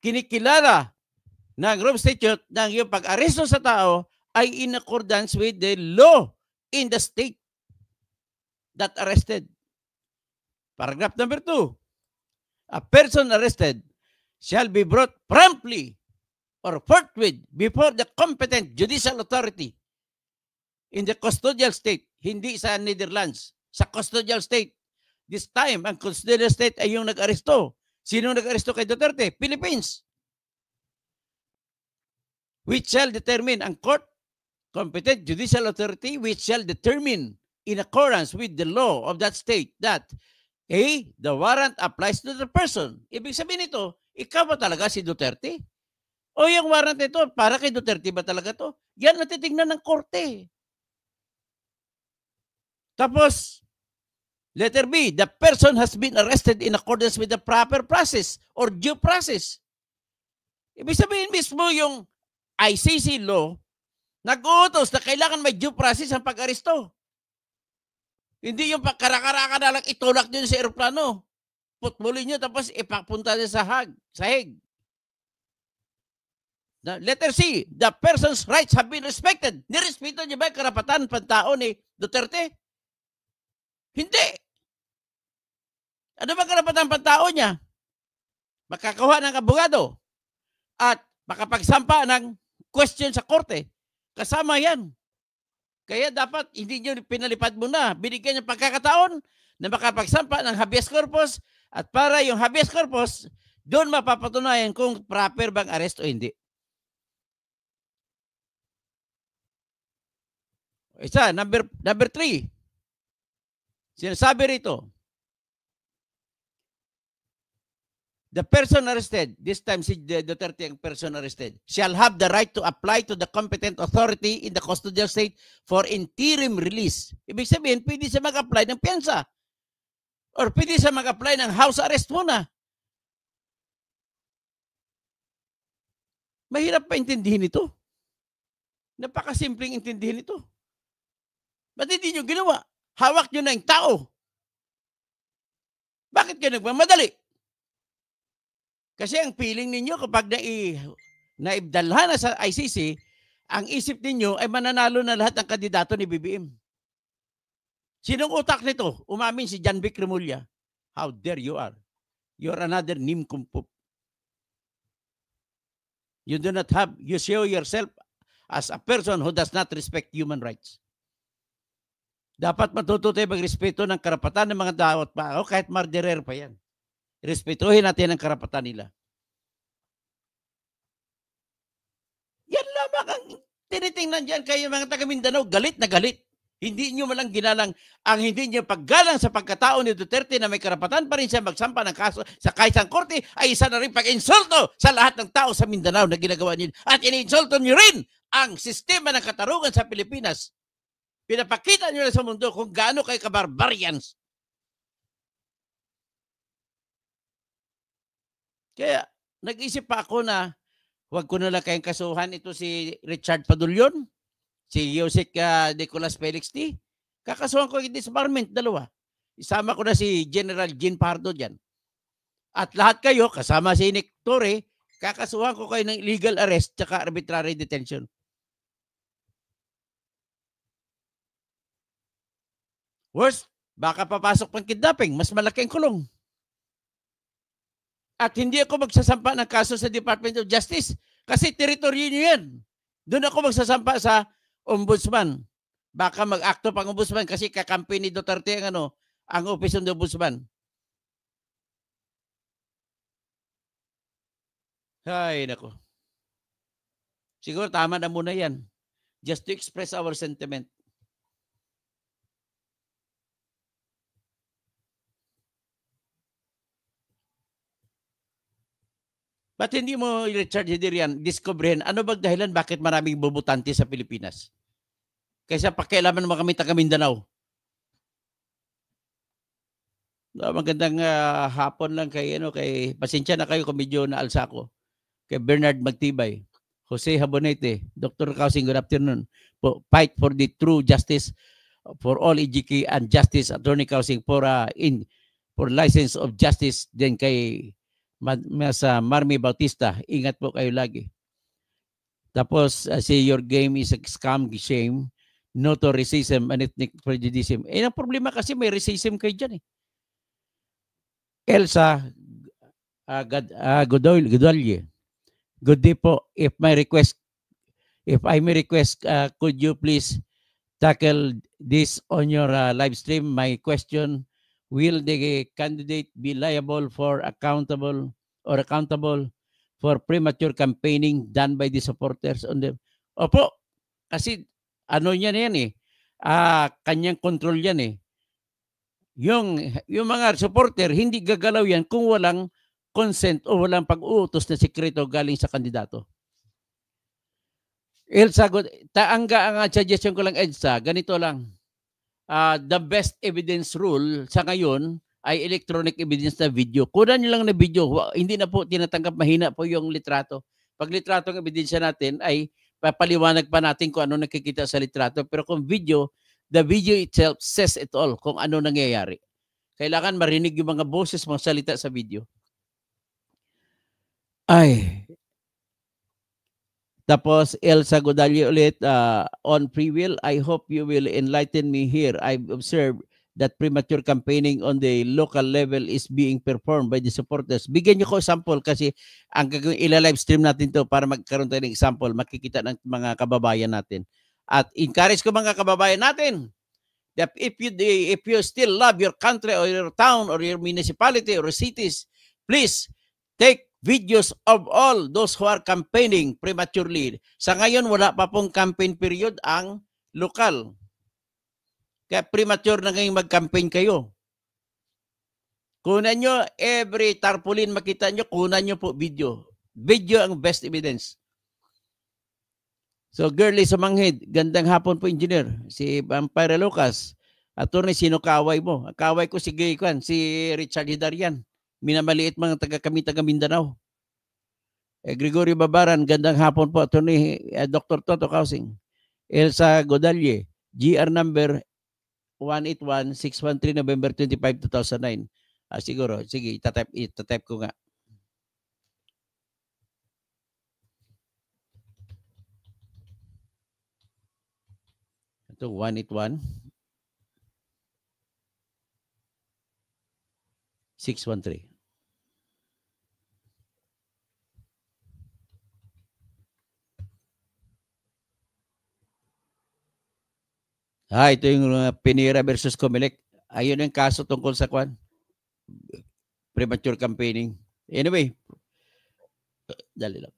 kinikilala ng Rome Statute ng yung pag-aresto sa tao ay in accordance with the law in the state that arrested. Paragraph number 2. A person arrested shall be brought promptly or forthwith before the competent judicial authority in the custodial state. Hindi sa Netherlands. Sa custodial state. This time, ang custodial state ay yung nag-aresto. Sino nag-aresto kay Duterte? Philippines. Which shall determine, ang court, competent judicial authority, which shall determine in accordance with the law of that state that A, the warrant applies to the person. Ibig sabihin nito, ikaw ba talaga si Duterte? O yung warrant nito, para kay Duterte ba talaga to? Yan ang titignan ng korte. Tapos, letter B, the person has been arrested in accordance with the proper process or due process. Ibig sabihin mismo yung ICC law, nag-uutos na kailangan may due process ang pag-aresto. Hindi yung pagkarakara na lang itulak nyo sa aeroplano. Putbulin nyo tapos ipapunta nyo sa Hague. Letter C, the person's rights have been respected. Nirespeto nyo ba yung karapatan pantao ni Duterte? Hindi. Ano ba karapatan pantao niya? Makakuha ng abogado at makapagsampa ng question sa korte. Kasama yan. Kaya dapat hindi nyo pinalipad muna. Binigyan niyo pagkakataon na makapagsampa ng habeas corpus at para yung habeas corpus, doon mapapatunayan kung proper bang arrest o hindi. Isa, number 3. Sinasabi rito, the person arrested, this time si Duterte ang person arrested, shall have the right to apply to the competent authority in the custodial state for interim release. Ibig sabihin, pwede siya mag-apply ng piyansa. Or pwede siya mag-apply ng house arrest muna. Mahirap pa intindihin ito. Napakasimpleng intindihin ito. Ba't hindi nyo ginawa? Hawak nyo na yung tao. Bakit kayo nagmamadali? Kasi ang feeling ninyo kapag naibdalhan na sa ICC, ang isip ninyo ay mananalo na lahat ng kandidato ni BBM. Sinong utak nito? Umamin si John Vic Remulla. How dare you are. You're another nimkumpop. You do not have, you show yourself as a person who does not respect human rights. Dapat matuto tayo magrespeto ng karapatan ng mga dapat tao kahit murderer pa yan. Respetuhin natin ang karapatan nila. Yan lamang ang tinitingnan dyan kayo mga taga Mindanao, galit na galit. Hindi nyo malang ginalang, ang hindi nyo paggalang sa pagkatao ni Duterte na may karapatan pa rin siya magsampa ng kaso sa kaisang korte ay isa na rin pag-insulto sa lahat ng tao sa Mindanao na ginagawa nyo. At in-insulto nyo rin ang sistema ng katarungan sa Pilipinas. Pinapakita nyo na sa mundo kung gaano kayo kabarbarians. Kaya nag-isip pa ako na huwag ko na lang kayong kasuhan ito si Richard Padulyon, si Yosek Nicolas Felix T. Kakasuhan ko yung disbarment, 2. Isama ko na si General Jean Pardo dyan. At lahat kayo, kasama si Nick Torre, kakasuhan ko kayo ng illegal arrest tsaka arbitrary detention. Worst, baka papasok pang kidnapping, mas malaki ang kulong. At hindi ako magsasampa ng kaso sa Department of Justice kasi teritoryo niyo yan. Doon ako magsasampa sa ombudsman. Baka mag-akto pang ombudsman kasi kakampi ni Duterte ang office ng ombudsman. Ay, nako. Siguro tama na muna yan. Just to express our sentiment. Ba't hindi mo, Richard Hiderian, discoverin ano bang dahilan bakit maraming bubutante sa Pilipinas? Kaysa pakialaman mo kami taga Mindanao. Magandang hapon lang kay pasensya na kayo kung medyo naalsa ko. Kay Bernard Magtibay, Jose Habonete, Dr. Kausing, good afternoon. Fight for the true justice for all EGK and justice, Attorney Kausing, for license of justice. Then kay sa Marmy Bautista, ingat po kayo lagi. Tapos, say your game is a scam, shame, no to racism and ethnic prejudice. Ang problema kasi may racism kayo dyan . Elsa Godolye. Good day po. If I may request, could you please tackle this on your live stream? My question, will the candidate be liable for accountable for premature campaigning done by the supporters on the... Opo, kasi yan kanyang control yan . Yung mga supporter, hindi gagalaw yan kung walang consent o walang pag-uutos na sikreto galing sa kandidato. Elsa, ang suggestion ko lang, Elsa, ganito lang. The best evidence rule sa ngayon ay electronic evidence na video. Kunan nyo lang na video. Hindi na po tinatanggap, mahina po yung litrato. Pag litrato ang ebidensya natin ay papaliwanag pa natin kung ano nakikita sa litrato. Pero kung video, the video itself says it all kung ano nangyayari. Kailangan marinig yung mga boses, mga salita sa video. Tapos, Elsa Godalye ulit, on free will, I hope you will enlighten me here. I've observed that premature campaigning on the local level is being performed by the supporters. Bigyan niyo ko sample kasi ang ila-live stream natin to para magkaroon tayo ng example, makikita ng mga kababayan natin. At encourage ko mga kababayan natin that if you still love your country or your town or your municipality or cities, please take videos of all those who are campaigning prematurely. Sa ngayon, wala pa pong campaign period ang lokal. Kaya premature na ngayong mag-campaign kayo. Kunan nyo, every tarpaulin makita nyo, kunan nyo po video. Video ang best evidence. So, Girly sa Manghid, gandang hapon po, engineer. Si Vampire Lucas, attorney, sino kaway mo? Kaway ko si Gayquan, si Richard Hidarian. Minamaliit mga taga Mindanao. Gregorio Babaran, gandang hapon po, attorney, Dr. Toto Kausing. Elsa Godalye, GR number 181613, November 25, 2009. Siguro, sige, itatype ko nga. Ito, 181 613. Ito yung Pinira versus Comelec. Ayun ang kaso tungkol sa kwan. Premature campaigning. Anyway, dali lang.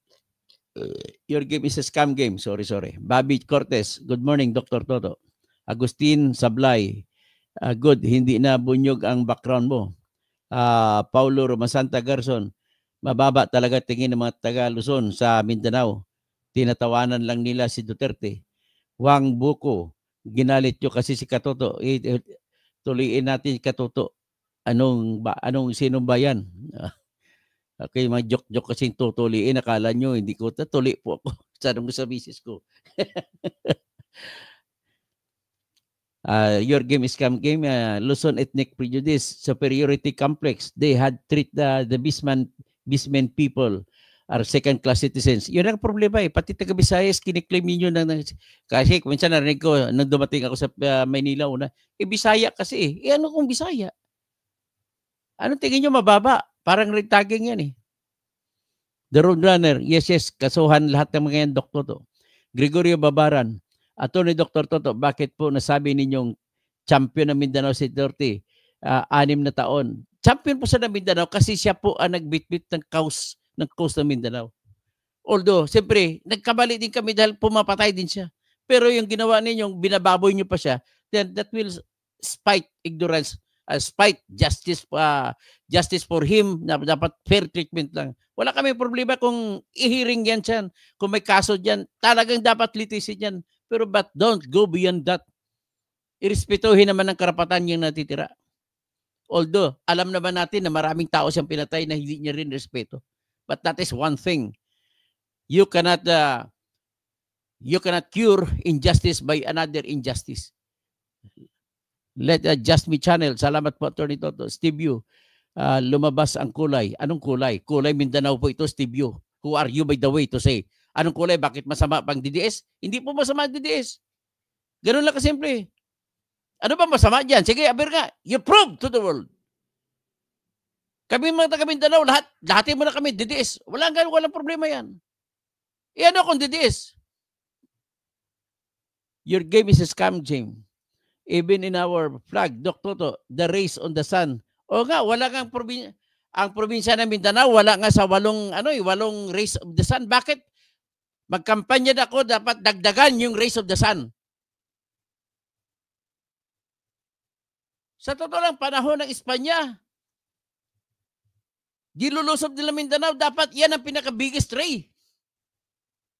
Your game is a scam game. Sorry. Bobby Cortez. Good morning, Dr. Toto. Agustin Sablay. Good. Hindi na bunyog ang background mo. Paulo Romasanta Garson. Mababa talaga tingin ng mga taga Luzon sa Mindanao. Tinatawanan lang nila si Duterte. Wang Buko. Ginalit nyo kasi si Katoto. Tuliin natin si Katoto. Sinong bayan? Okay, mga joke kasing tutuliin. Akala nyo, hindi ko tuli po ako. Sanong sa misis ko. Your game is scam game. Luzon ethnic prejudice, superiority complex. They had treat the Bisman people are second-class citizens. Yun ang problema eh. Pati taga Visayas, kiniklaim ninyo kasi minsan narinig ko, nang dumating ako sa Maynila una, Bisaya kasi eh. Ano kung Bisaya? Ano tingin nyo mababa? Parang red tagging yan eh. The Roadrunner, yes, kasuhan lahat ng mga yan, Dr. Toto. Gregorio Babaran, Attorney Dr. Toto, bakit po nasabi ninyong champion ng Mindanao si Duterte, 6 na taon? Champion po sa Mindanao kasi siya po ang nagbitbit ng cause ng Mindanao. Although, siyempre, nagkamali din kami dahil pumapatay din siya. Pero yung ginawa ninyong binababoy nyo pa siya, then that will spite ignorance, spite justice for him, na dapat fair treatment lang. Wala kami problema kung i-hearing yan dyan. Kung may kaso dyan, talagang dapat litisin yan. Pero but don't go beyond that. Irespetuhin naman ang karapatan niyang natitira. Although, alam naman natin na maraming tao siyang pinatay na hindi niya rin respeto. But that is one thing. You cannot cure injustice by another injustice. Let Just Me Channel. Salamat po, Attorney Toto. Steve Yu. Lumabas ang kulay. Anong kulay? Kulay Mindanao po ito, Steve Yu. Who are you by the way to say? Anong kulay? Bakit masama pang DDS? Hindi po masama ang DDS. Ganun lang kasimple. Ano ba masama dyan? Sige, aber nga. You prove to the world. Kami mga taga Mindanao, lahatin mo na kami, DDS. Walang problema yan. Ano kung DDS? Your game is a scam game. Even in our flag, Dr. Toto, the race on the sun. O nga, wala kang probinsya. Ang probinsya ng Mindanao, wala nga sa walong race of the sun. Bakit? Magkampanya na ako, dapat dagdagan yung race of the sun. Sa totoo lang, panahon ng Espanya, dilulusob nila Mindanao, dapat yan ang pinaka-biggest ray.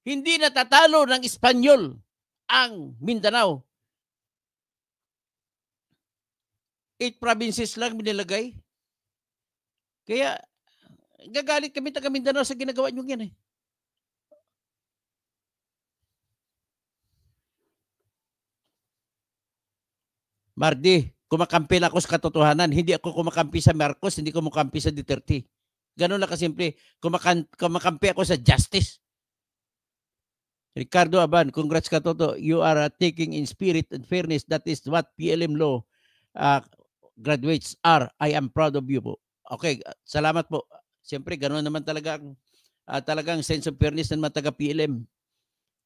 Hindi natatalo ng Espanyol ang Mindanao. 8 provinces lang binilagay. Kaya, gagalit kami taga Mindanao sa ginagawa nyo yan eh. Mardi, kumakampi ako sa katotohanan. Hindi ako kumakampi sa Marcos, hindi kumakampi sa Duterte. Ganun lang kasimple. Kumakampi ako sa justice. Ricardo Aban, congrats ka Toto. You are taking in spirit and fairness. That is what PLM law graduates are. I am proud of you po. Okay, salamat po. Siyempre, gano'n naman talagang sense of fairness ng mga taga-PLM.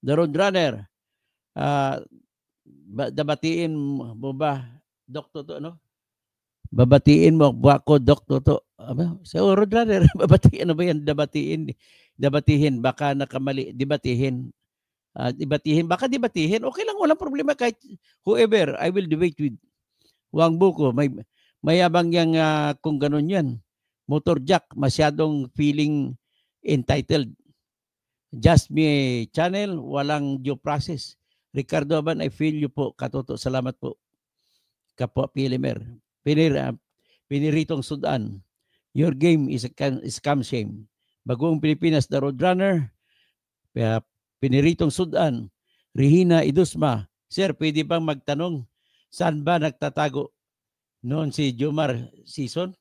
The Roadrunner. Dabatiin mo ba, Dr. to, ano? Babatiin mo ako, Dr. to. Sa Roadrunner, babatiin, ano ba yan? Dabatihin, baka nakamali, dibatihin. Baka dibatihin. Okay lang, walang problema kahit whoever, I will debate with Wang Buko. Mayabang yang kung ganun yan. Motor Jack, masyadong feeling entitled. Just me channel, walang due process. Ricardo Aban, I feel you po. Katoto, salamat po. Kapwa Pilimer. Piniritong Sudan. Your game is a scam shame. Bagong Pilipinas, the Roadrunner. Piniritong Sudan. Rihina Idusma. Sir, pwede bang magtanong saan ba nagtatago noon si Jomar Sison?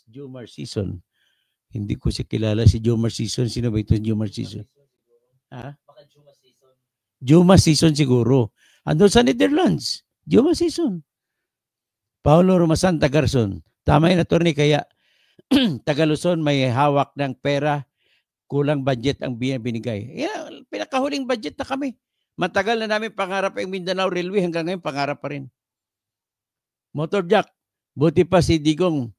Jomar Sison. Hindi ko siya kilala si Jomar Sison. Sino ba ito Jomar Sison? Ha? Jomar Sison siguro. Andun sa Netherlands. Jomar Sison. Paulo Romasan Tagarson. Tama yung attorney, kaya Tagaluzon may hawak ng pera, kulang budget ang binigay. Yeah, pinakahuling budget na kami. Matagal na namin pangarap ang Mindanao Railway, hanggang ngayon pangarap pa rin. Motor Jack, buti pa si Digong,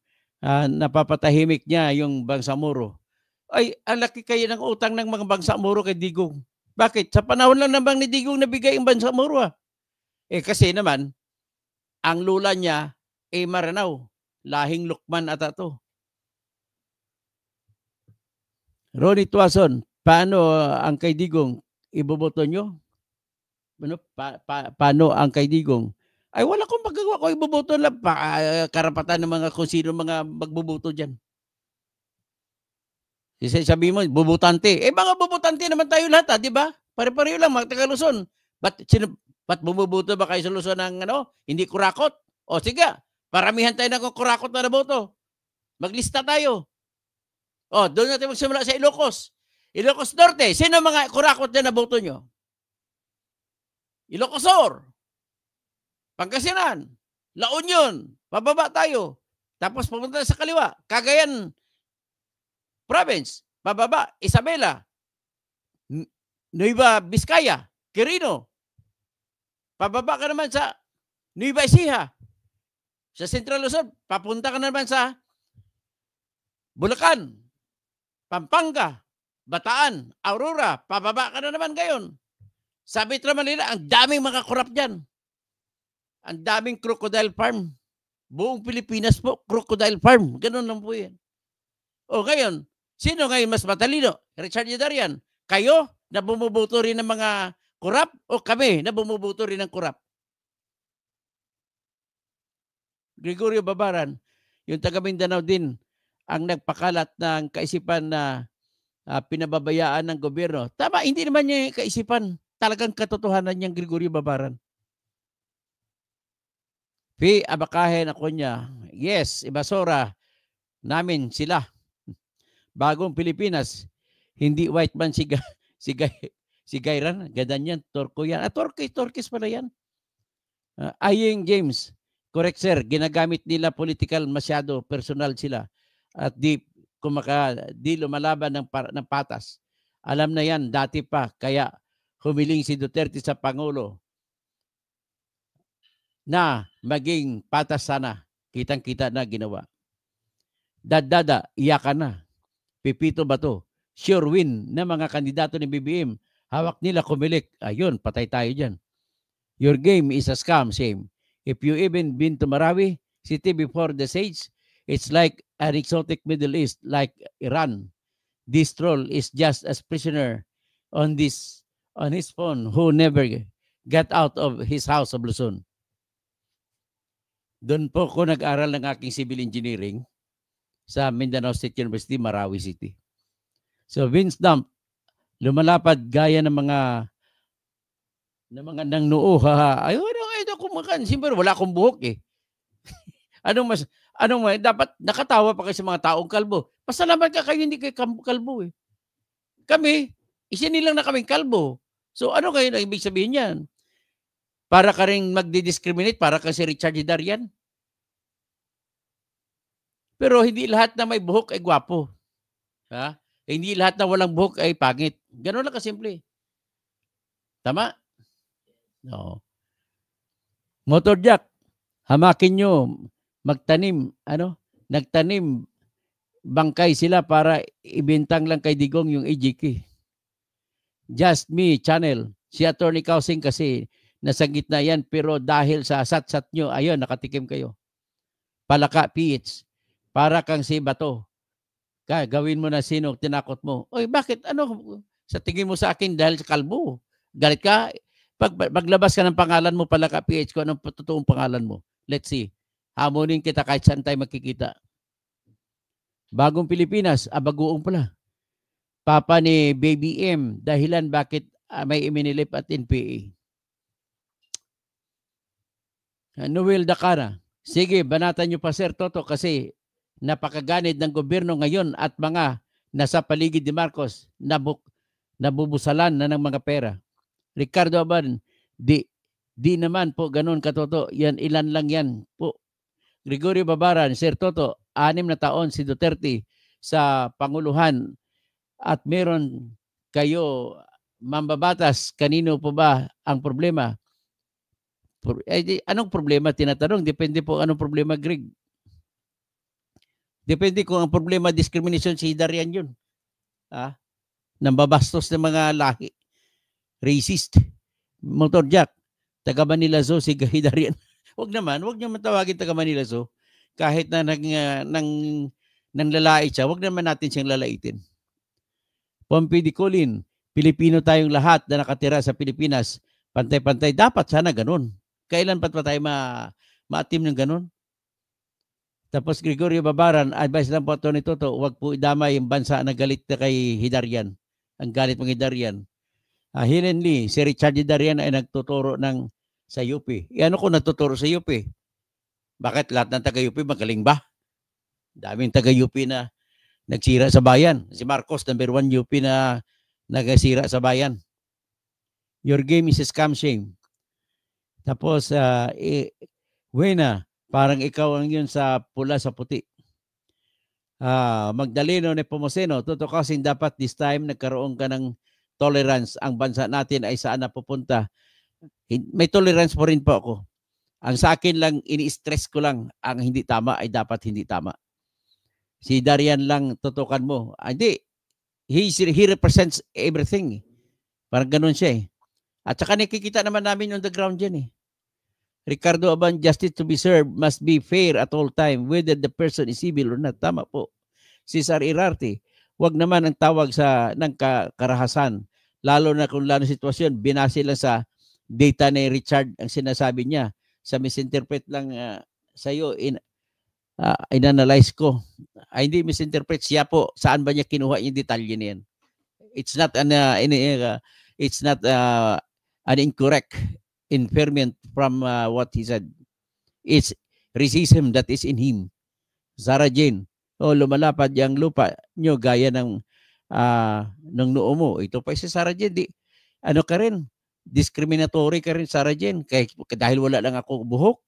napapatahimik niya yung Bangsamoro. Ay, ang laki kayo ng utang ng mga Bangsamoro kay Digong. Bakit? Sa panahon lang naman ni Digong nabigay ang Bangsamoro. Kasi naman, ang lula niya Maranao. Lahing Lukman ata to. Ronnie Tuason, paano ang kay Digong? Iboboto nyo? Paano ang kay Digong? Ay, wala akong magagawa ko. Iboboto lang. Karapatan ng mga kung sino mga magboboto dyan. Sabi mo, bubutante. Mga bubutante naman tayo lahat, di ba? Pare-pareho lang, mga taga-Luzon. Ba't bumuboto ba kayo sa Luzon ng hindi kurakot? O sige, paramihan tayo ng kurakot na naboto. Maglista tayo. Doon natin magsimula sa Ilocos. Ilocos Norte, sino mga kurakot na naboto nyo? Ilocos Sur, Pangasinan, La Union, pababa tayo. Tapos pumunta sa kaliwa, Cagayan Province, pababa, Isabela, Nueva Vizcaya, Quirino. Pababa ka naman sa Nueva Ecija. Sa Central Luzon, papunta ka naman sa Bulacan, Pampanga, Bataan, Aurora, pababa ka na naman ngayon. Sa Metro Manila, ang daming mga korap dyan. Ang daming crocodile farm. Buong Pilipinas po, crocodile farm. Ganun lang po yan. Ngayon, sino ngayon mas matalino? Richard Yedarian. Kayo na bumubuto rin ng mga korap o kami na bumubuto rin ng korap? Gregorio Babaran, yung taga Mindanao din, ang nagpakalat ng kaisipan na pinababayaan ng gobyerno. Tama, hindi naman niya yung kaisipan. Talagang katotohanan niyang Gregorio Babaran. Abakahen ako niya. Yes, Ibasora, namin sila. Bagong Pilipinas, hindi white man si Gayran, gadan yan, Torco yan. Torquis pala yan. Aying James, correct sir, ginagamit nila political masyado, personal sila. At di lumalaban ng patas. Alam na yan, dati pa, kaya humiling si Duterte sa Pangulo na maging patas sana. Kitang-kita na ginawa. Dadada, iyakan na. Pipito Bato, sure win na mga kandidato ni BBM. Hawak nila kumilik. Ayun, patay tayo dyan. Your game is a scam, shame. If you even been to Marawi City before the siege, it's like an exotic Middle East, like Iran. This troll is just as prisoner on his phone who never got out of his house of Luzon. Doon po ko nag-aral ng aking civil engineering sa Mindanao State University, Marawi City. So Vince Dump, lumalapad gaya ng mga nang noo. Ayun, ito kumakan. Siyempre, wala akong buhok eh. Dapat nakatawa pa kayo sa mga taong kalbo. Pasalamat ka kayo, hindi kayo kalbo eh. Kami, isinilang na kaming kalbo. So ano kayo na ibig sabihin yan? Para ka rin magdi-discriminate, para ka si Richard Yedarian. Pero hindi lahat na may buhok ay gwapo. Ha? Hindi lahat na walang buhok ay pangit. Gano'n lang kasimple. Tama? No. Motor Jack, hamakin nyo, magtanim, nagtanim, bangkay sila para ibintang lang kay Digong yung EJK. Just Me Channel, si Attorney Kausing kasi nasa gitna yan, pero dahil sa sat-sat nyo, ayun, nakatikim kayo. Palaka PH, para kang si Bato. Gawin mo na sino tinakot mo. Oy, bakit? Sa tingin mo sa akin dahil sa kalbo? Galit ka? Maglabas ka ng pangalan mo, Palaka PH, kung anong totoong pangalan mo. Let's see. Hamunin kita kahit saan tayo makikita. Bagong Pilipinas, bagoong pala. Papa ni Baby M, dahilan bakit may iminilip at NPA. Noel Dakara, sige, banatan nyo pa Sir Toto kasi napakaganid ng gobyerno ngayon at mga nasa paligid ni Marcos nabubusalan na ng mga pera. Ricardo Aban, di naman po ganun katoto. Yan, ilan lang yan po. Gregorio Babaran, Sir Toto, 6 na taon si Duterte sa Panguluhan at meron kayo mambabatas. Kanino po ba ang problema? Anong problema tinatanong? Depende po anong problema, Greg. Depende kung ang problema discrimination si Darian yun. Nambabastos ng mga lahi. Racist. Motor Jack, taga Manila Zoo si Darian. Wag niyo matawagin taga Manila Zoo. Kahit na nang lalait siya, wag naman natin siyang lalaitin. Pompey de Colin, Pilipino tayong lahat na nakatira sa Pilipinas. Pantay-pantay. Dapat sana ganun. Kailan pa tayo maatim ng ganun? Tapos Gregorio Babaran, advice lang po ito ni Toto, huwag po idamay yung bansa na galit na kay Hidarian. Ang galit ng Hidarian. Helen Lee, si Richard Hidarian ay nagtuturo sa UP. Ano ko nagtuturo sa UP? Bakit lahat ng taga-UP magaling ba? Daming taga-UP na nagsira sa bayan. Si Marcos, number 1 UP na nagsira sa bayan. Your game is a scam shame. Tapos, Wena, parang ikaw ang yun sa pula sa puti. Magdaleno ni Pomoseno, Toto Kasing, dapat this time nagkaroon ka ng tolerance. Ang bansa natin ay saan na pupunta. May tolerance po rin po ako. Ang sa akin lang, ini-stress ko lang, ang hindi tama ay dapat hindi tama. Si Darian lang, tutukan mo. Hindi. He represents everything. Parang ganun siya eh. At saka nakikita naman namin on the ground dyan eh. Ricardo Aban, justice to be served must be fair at all time, whether the person is civil or not. Tama po. Cesar Irarte, wag naman ang tawag ng karahasan. Lalo na kung lalo sitwasyon, binase lang sa data ni Richard ang sinasabi niya. Sa misinterpret lang sa iyo, inanalyze ko. Hindi misinterpret siya po. Saan ba niya kinuha yung detalye niyan? It's not an incorrect inferment from what he said. It's racism that is in him. Sarah Jane, lumalapad yung lupa nyo gaya ng noo mo. Ito pa si Sarah Jane. Ano ka rin? Discriminatory ka rin, Sarah Jane. Dahil wala lang ako buhok.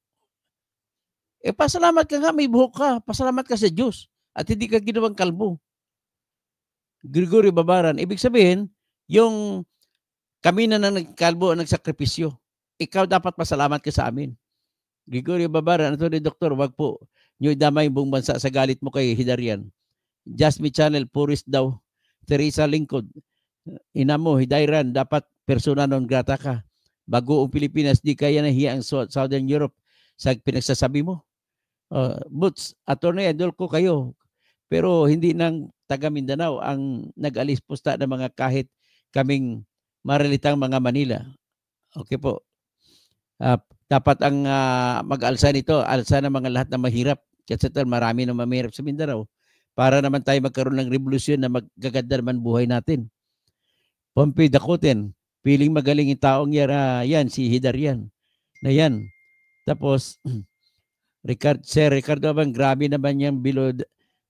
Pasalamat ka nga, may buhok ka. Pasalamat ka sa Diyos. At hindi ka ginawang kalbo. Gregorio Babaran, ibig sabihin, yung kami na nagkalbo ang nagsakripisyo. Ikaw dapat pasalamat ka sa amin. Gregorio Babaran, ito ni Doktor, wag po nyo idamay buong bansa sa galit mo kay Hidarian. Just Me Channel, purist daw. Teresa Lingkod, ina mo, Hidarian, dapat persona non grata ka. Bago ang Pilipinas, di kaya nahiya ang Southern Europe sa pinagsasabi mo. Boots, Attorney Idol ko kayo. Pero hindi ng taga Mindanao ang nag-alis pusta ng mga kahit kaming maralitang mga Manila. Okay po. Dapat ang mag-alsa nito, alsa ng mga lahat na mahirap. Kasi marami na mahirap sa Mindanao. Para naman tayo magkaroon ng revolusyon na magaganda naman buhay natin. Pompey Dakoten, piling magaling yung taong yan, si Hidarian. Na yan. Tapos, Sir Ricardo Abang, grabe naman yung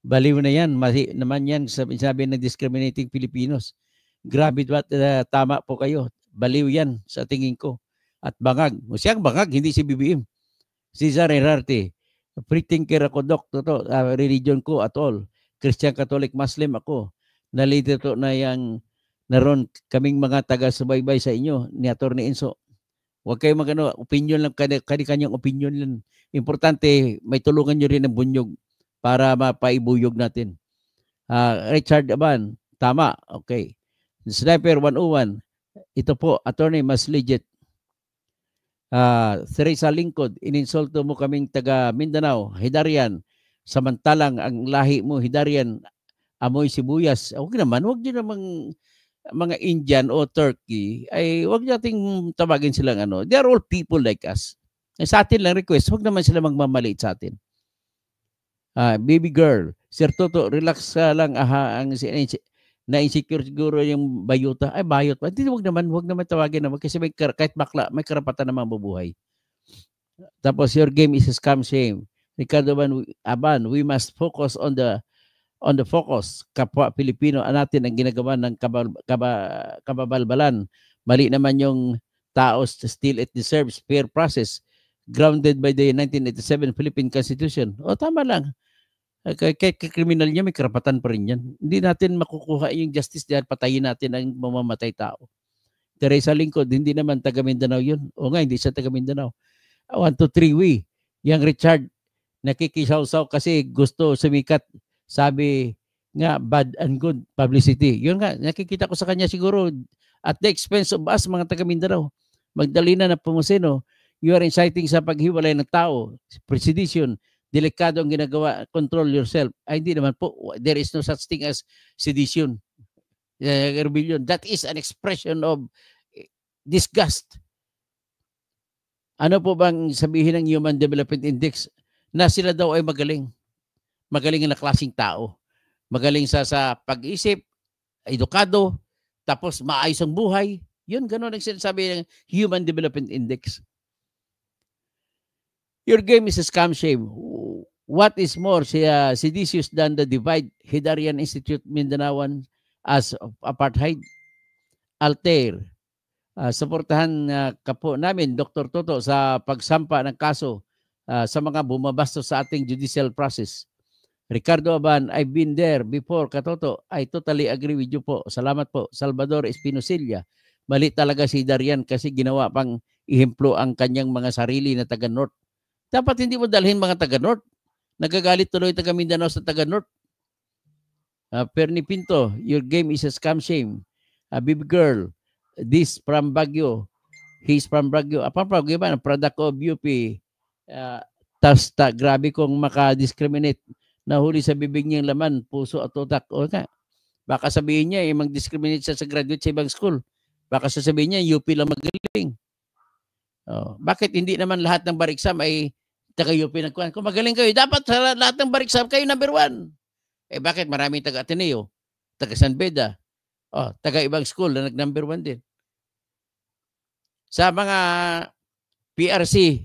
baliw na yan. Naman yan sabi ng discriminating Filipinos. Grabe, tama po kayo. Baliw yan sa tingin ko. At bangag. Siyang bangag, hindi si BBM. Cesar Herarte, free thinker ako, Dok. Toto, religion ko at all. Christian, Catholic, Muslim ako. Nalito na yung naroon kaming mga taga-subaybay sa inyo ni Atty. Enzo. Huwag kayo magano, opinion lang, kani-kanyang opinion lang. Importante, may tulungan nyo rin ng bunyog para mapaibuyog natin. Richard Aban, tama, okay. Sniper 101, ito po, attorney, mas legit. Teresa Lingkod, ininsulto mo kaming taga Mindanao, Hidarian, samantalang ang lahi mo, Hidarian, amoy sibuyas. Huwag nyo namang mga Indian o Turkey, ay huwag nating tawagin silang ano. They are all people like us. Sa atin lang request, huwag naman sila magmamaliit sa atin. Baby girl, Sir Toto, relax ka lang, na-insecure siguro yung bayuta. Ay, bayot pa. Hindi, huwag naman tawagin naman kasi kahit bakla, may karapatan naman mabubuhay. Tapos, your game is a scam shame. Ricardo Aban, we must focus on the focus. Kapwa Pilipino natin ang ginagawa ng kababalbalan. Mali naman yung tao, still it deserves fair process grounded by the 1987 Philippine Constitution. O, tama lang. Kahit kriminal niya, may karapatan pa rin yan. Hindi natin makukuha yung justice dahil patayin natin ang mamamatay tao. Teresa Lingkod, hindi naman taga Mindanao yun. O nga, hindi siya taga Mindanao. 1, 2, 3, we. Yang Richard, nakikisaw-saw kasi gusto sumikat. Sabi nga, bad and good publicity. Yun nga, nakikita ko sa kanya siguro at the expense of us, mga taga Mindanao. Magdalena na Pumuseno, you are inciting sa paghiwalay ng tao, sedition, delikado ang ginagawa, control yourself. Ay, hindi naman po. There is no such thing as sedition. Rebellion. That is an expression of disgust. Ano po bang sabihin ng Human Development Index? Na sila daw ay magaling. Magaling na klaseng tao. Magaling sa pag-isip, edukado, tapos maayos ang buhay. Yun, gano'n ang sinasabi ng Human Development Index. Your game is a scam shame. What is more seditious than the divide Hidarian Institute Mindanaoan as apartheid? Altair, suportahan kapo namin, Dr. Toto, sa pagsampa ng kaso sa mga bumabastos sa ating judicial process. Ricardo Aban, I've been there before, Katoto. I totally agree with you po. Salamat po. Salvador Espinosilla, mali talaga si Hidarian kasi ginawa pang ihemplo ang kanyang mga sarili na taga-North. Dapat hindi mo dalhin mga taga-North. Nagagalit tuloy taga Mindanao sa taga-North. Perni Pinto, your game is a scam shame. Baby girl, this from Baguio. He's from Baguio. From Baguio ba? Product of UP. Grabe kong maka-discriminate. Nahuli sa bibig niyang laman, puso at utak. O nga. Baka sabihin niya, mag-discriminate siya sa graduate sa ibang school. Baka sasabihin niya, UP lang magaling. Bakit hindi naman lahat ng bar exam ay taga-UP nagkuhan? Kung magaling kayo, dapat sa lahat ng bar exam kayo number 1. Bakit maraming taga-Ateneo, taga-San Beda, taga-ibang school na nag-number 1 din? Sa mga PRC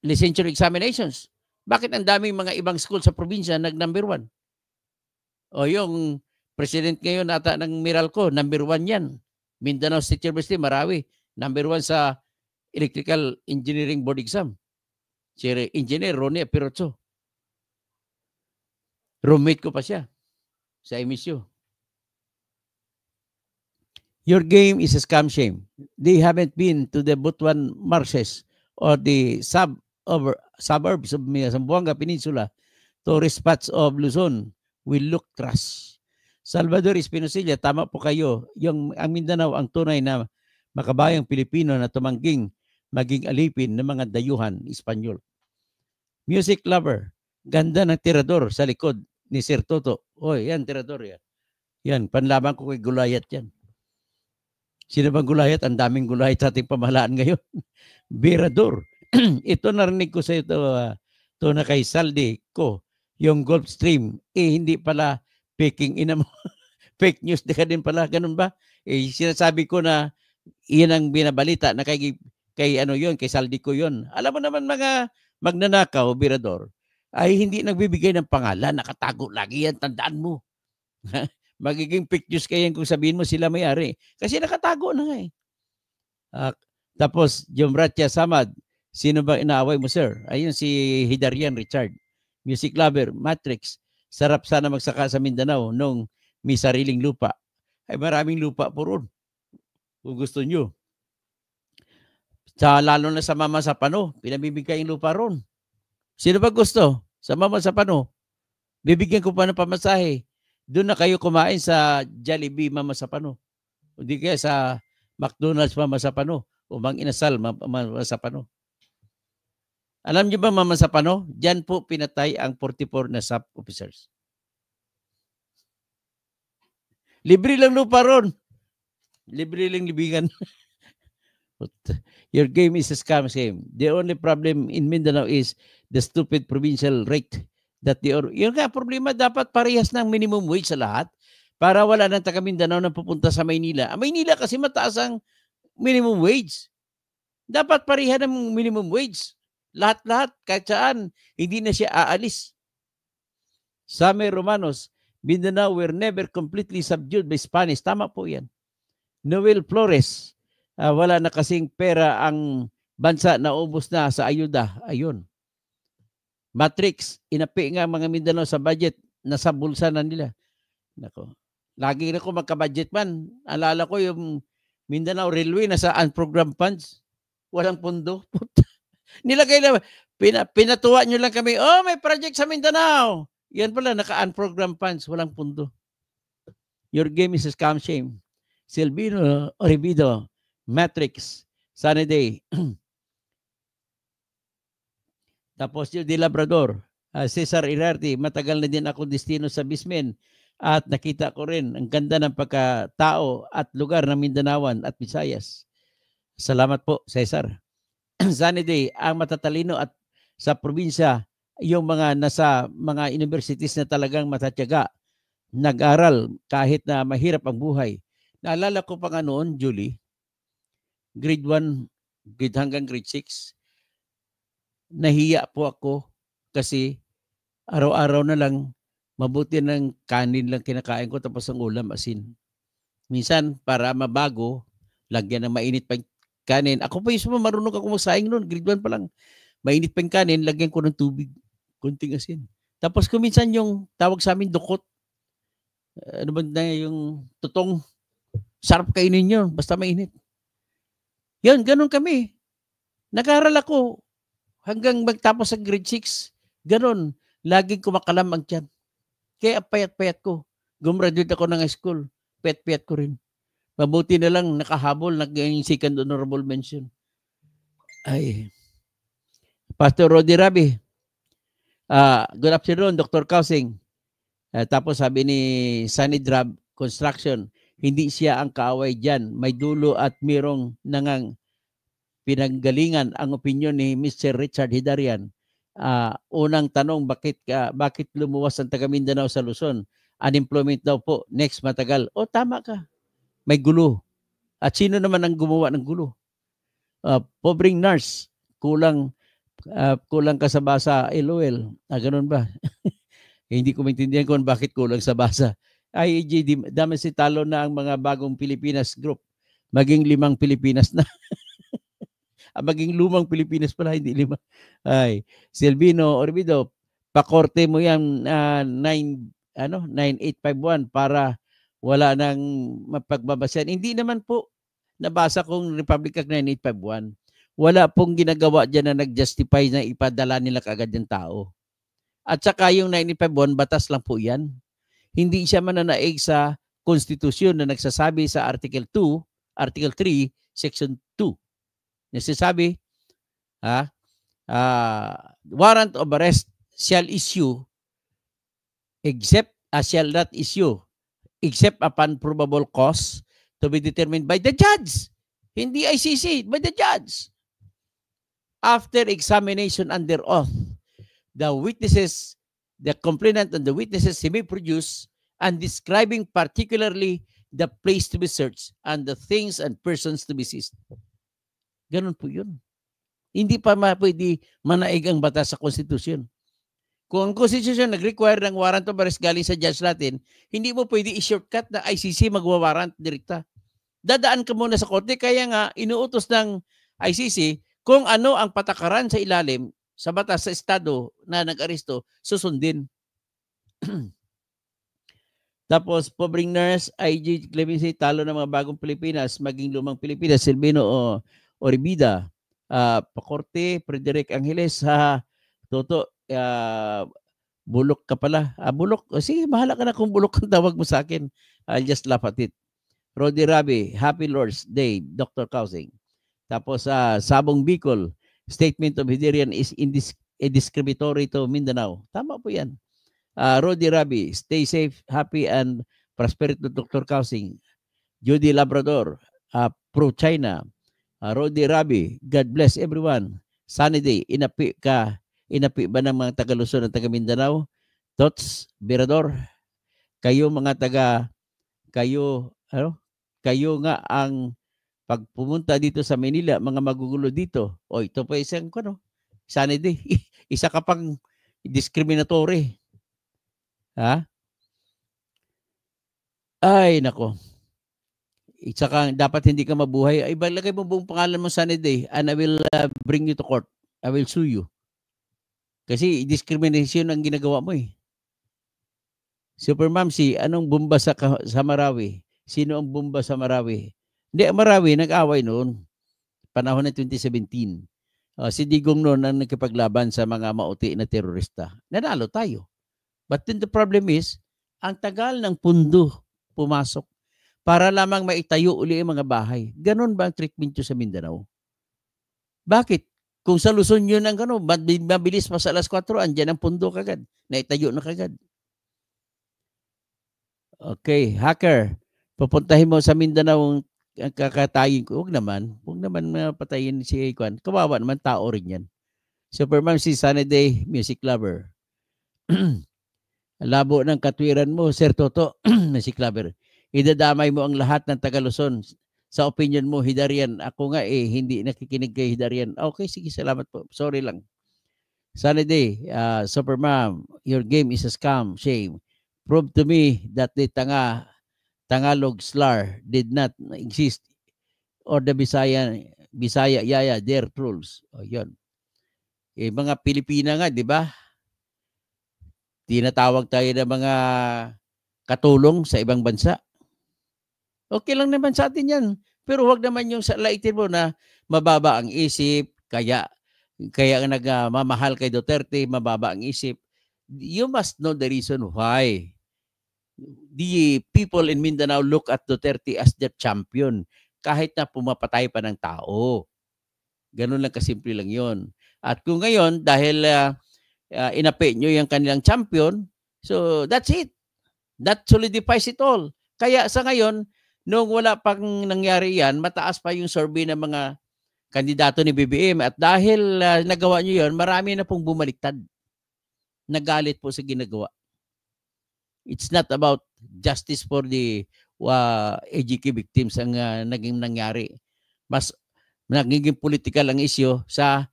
licensure examinations, bakit ang daming mga ibang school sa probinsya nag-number 1? Yung president ngayon ata ng Meralco, number 1 yan. Mindanao State University, Marawi, number 1 sa Electrical Engineering Board exam. Si Engineer Ronnie Apirocho. Roommate ko pa siya sa MSU. Your game is a scam shame. They haven't been to the Butuan marshes or the suburbs of Zamboanga Peninsula. Tourist spots of Luzon will look trash. Salvador Espinosilla, tama po kayo. Ang Mindanao ang tunay na makabayang Pilipino na tumangging maging alipin ng mga dayuhan Espanyol. Music lover, ganda ng tirador sa likod ni Sir Toto. Yan, tirador yan. Yan, panlaban ko kay Gulayat yan. Sino bang Gulayat? Ang daming Gulayat sa ating pamahalaan ngayon. Birador. Ito narinig ko sa ito, ito na kay Saldi ko, yung Gulfstream, hindi pala faking ina mo. Fake news ka din pala, ganun ba? Sinasabi ko na iyan ang binabalita na kay kay Saldi ko yun. Alam mo naman mga magnanakaw, Birador, ay hindi nagbibigay ng pangalan, nakatago lagi yan, tandaan mo. Magiging fake news kayan kung sabihin mo sila may-ari. Kasi nakatago na nga eh. Tapos, Jomratya Samad, sino ba inaaway mo, sir? Ayun si Hidarian Richard. Music lover, Matrix, sarap sana magsaka sa Mindanao nung may sariling lupa. Ay maraming lupa po ron. Kung gusto nyo. Lalo na sa Mama Sapano, pinabibigay yung lupa ron. Sino ba gusto? Sa Mama Sapano, bibigyan ko pa ng pamasahe. Doon na kayo kumain sa Jollibee Mama Sapano. Hindi kaya sa McDonald's Mama Sapano o Mang Inasal Mama Sapano. Alam niyo ba Mama Sapano? Diyan po pinatay ang 44 na SAP officers. Libre lang lupa ron. Libre lang libingan. Your game is a scam game. The only problem in Mindanao is the stupid provincial rate that yun nga, problema, dapat parehas ng minimum wage sa lahat para wala nang taga Mindanao na pupunta sa Maynila. Ang Maynila kasi mataas ang minimum wage. Dapat pareha ng minimum wage. Lahat-lahat, kahit saan, hindi na siya aalis. Samer Romanos, Mindanao were never completely subdued by Spanish. Tama po yan. Noel Flores, wala na kasing pera ang bansa, naubos na sa ayuda. Ayun. Matrix, inapi nga mga Mindanao sa budget, nasa bulsa na nila. Nako. Lagi na ko magka-budget man. Alala ko yung Mindanao Railway nasa unprogrammed funds. Walang pondo. Nilagay na, pinatuwa nyo lang kami, oh, may project sa Mindanao. Yan pala, naka-unprogrammed funds, walang pondo. Your game is a scam shame. Silvino Oribido, Matrix, Sunny Day. Tapos yung De Labrador, Cesar Irarti, matagal na din ako destino sa Bismen at nakita ko rin ang ganda ng pagkatao at lugar ng Mindanaoan at Visayas. Salamat po, Cesar. Sunny Day, ang matatalino at sa probinsya, yung mga nasa mga universities na talagang matatyaga, nag-aral kahit na mahirap ang buhay. Naalala ko pa nga noon, Julie, grade 1, grade hanggang grade 6, nahiya po ako kasi araw-araw na lang mabuti ng kanin lang kinakain ko tapos ang ulam asin. Minsan para mabago, lagyan ng mainit pa kanin. Ako pa yung marunong ako magsaing noon, grade 1 pa lang. Mainit pa yung kanin, lagyan ko ng tubig, kunting asin. Tapos kung minsan yung tawag sa amin dukot, ano ba na yung tutong, sarap kainin yun, basta mainit. Yan, ganun kami. Nag-aaral ako hanggang magtapos sa grade 6. Ganun, laging kumakalam ang tiyan. Kaya payat-payat ko. Gumraduate ako ng high school, payat-payat ko rin. Mabuti na lang nakahabol, nag-gaining second honorable mention. Ay. Pastor Rodi Rabi, good afternoon, Dr. Kausing. Tapos sabi ni Sunny Drab Construction, hindi siya ang kaaway dyan. May dulo at mirong nangang pinanggalingan ang opinyon ni Mr. Richard Hidarian. Unang tanong, bakit lumuwas ang taga Mindanao sa Luzon? Unemployment daw po. Next, matagal. O, tama ka. May gulo. At sino naman ang gumawa ng gulo? Pobreng nurse. Kulang ka sa basa, LOL. Ganun ba? Hindi ko maintindihan kung bakit kulang sa basa. IEG, dami si talo na ang mga bagong Pilipinas group. Maging 5 Pilipinas na. Maging lumang Pilipinas pala, hindi 5. Ay, Silvino Orbido, pakorte mo yan 9851 para wala nang mapagbabasehan. Hindi naman po nabasa kong Republic Act 9851. Wala pong ginagawa dyan na nag-justify na ipadala nila kagad yung tao. At saka yung 9851, batas lang po yan. Hindi siya mananaig sa konstitusyon na nagsasabi sa Article 2, Article 3, Section 2. Nagsasabi, warrant of arrest shall issue shall not issue except upon probable cause to be determined by the judge. Hindi ICC, by the judge. After examination under oath, the complainant and the witnesses he may produce and describing particularly the place to be searched and the things and persons to be seized. Ganun po yun. Hindi pa pwede manaig ang batas sa konstitusyon. Kung ang konstitusyon nag-require ng warrant of arrest galing sa judge natin, hindi mo pwede i-shortcut na ICC magwa-warrant direkta. Dadaan ka muna sa korte, kaya nga inuutos ng ICC kung ano ang patakaran sa ilalim sa batas sa estado na nag-aresto, susundin. Tapos, pobreng nurse, IG Clemency, talo ng mga bagong Pilipinas, maging lumang Pilipinas, Silvino Oribida. Pakorte, Frederick Angeles, Toto, bulok ka pala. Bulok. Sige, bahala ka na kung bulok ang tawag mo sa akin. I'll just laugh at it. Rodi Rabi, Happy Lord's Day, Dr. Kausing. Tapos, Sabong Bicol, statement of Hiderian is discriminatory to Mindanao. Tama po yan. Rodi Rabi, stay safe, happy, and prosperous to Dr. Kausing. Judy Labrador, pro-China. Rodi Rabi, God bless everyone. Sunny day, inapi ba ng mga taga Luzon at taga Mindanao? Tots, Berador, kayo nga ang pag pumunta dito sa Manila, mga magugulo dito. O ito pa isang sunny day. Isa ka pang discriminatory. Ha? Ay, nako. Isa ka, dapat hindi ka mabuhay. Ay, balagay mo buong pangalan mo sunny day and I will bring you to court. I will sue you. Kasi discrimination ang ginagawa mo eh. Super Mamsi, anong bomba sa Marawi? Sino ang bomba sa Marawi? Hindi, Marawi, nag-away noon. Panahon ng 2017. Si Digong noon ang nakipaglaban sa mga mauti na terorista. Nanalo tayo. But then the problem is, ang tagal ng pundo pumasok para lamang maitayo uli ang mga bahay. Ganon ba ang treatment nyo sa Mindanao? Bakit? Kung sa Luzon yun ang mabilis pa sa alas 4, andyan ang pundo kagad. Naitayo na kagad. Okay, hacker. Pupuntahin mo sa Mindanao ang kakatayin ko. Huwag naman patayin si Aikwan. Kawawa naman, tao rin yan. Superman si Sunny Day, music lover. Labo ng katwiran mo, Sir Toto, music lover. Idadamay mo ang lahat ng taga Luzon. Sa opinion mo, Hidarian, ako nga hindi nakikinig kay Hidarian. Okay, sige, salamat po. Sorry lang. Sunny Day, Superman, your game is a scam, shame. Prove to me that the Tagalog slur did not exist or the Bisaya yaya, their trolls. O, yun. Mga Pilipina nga, di ba? Tinatawag tayo ng mga katulong sa ibang bansa. Okay lang naman sa atin yan. Pero wag naman yung laitin mo na mababa ang isip, kaya nagmamahal kay Duterte, mababa ang isip. You must know the reason why the people in Mindanao look at Duterte as their champion kahit na pumapatay pa ng tao. Ganun lang kasimple lang yon. At kung ngayon, dahil inapi nyo yung kanilang champion, so that's it. That solidifies it all. Kaya sa ngayon, nung wala pang nangyari yan, mataas pa yung survey ng mga kandidato ni BBM. At dahil nagawa nyo yun, marami na pong bumaliktad. Nagalit po sa ginagawa. It's not about justice for the AGK victims ang naging nangyari. Mas naging political ang issue sa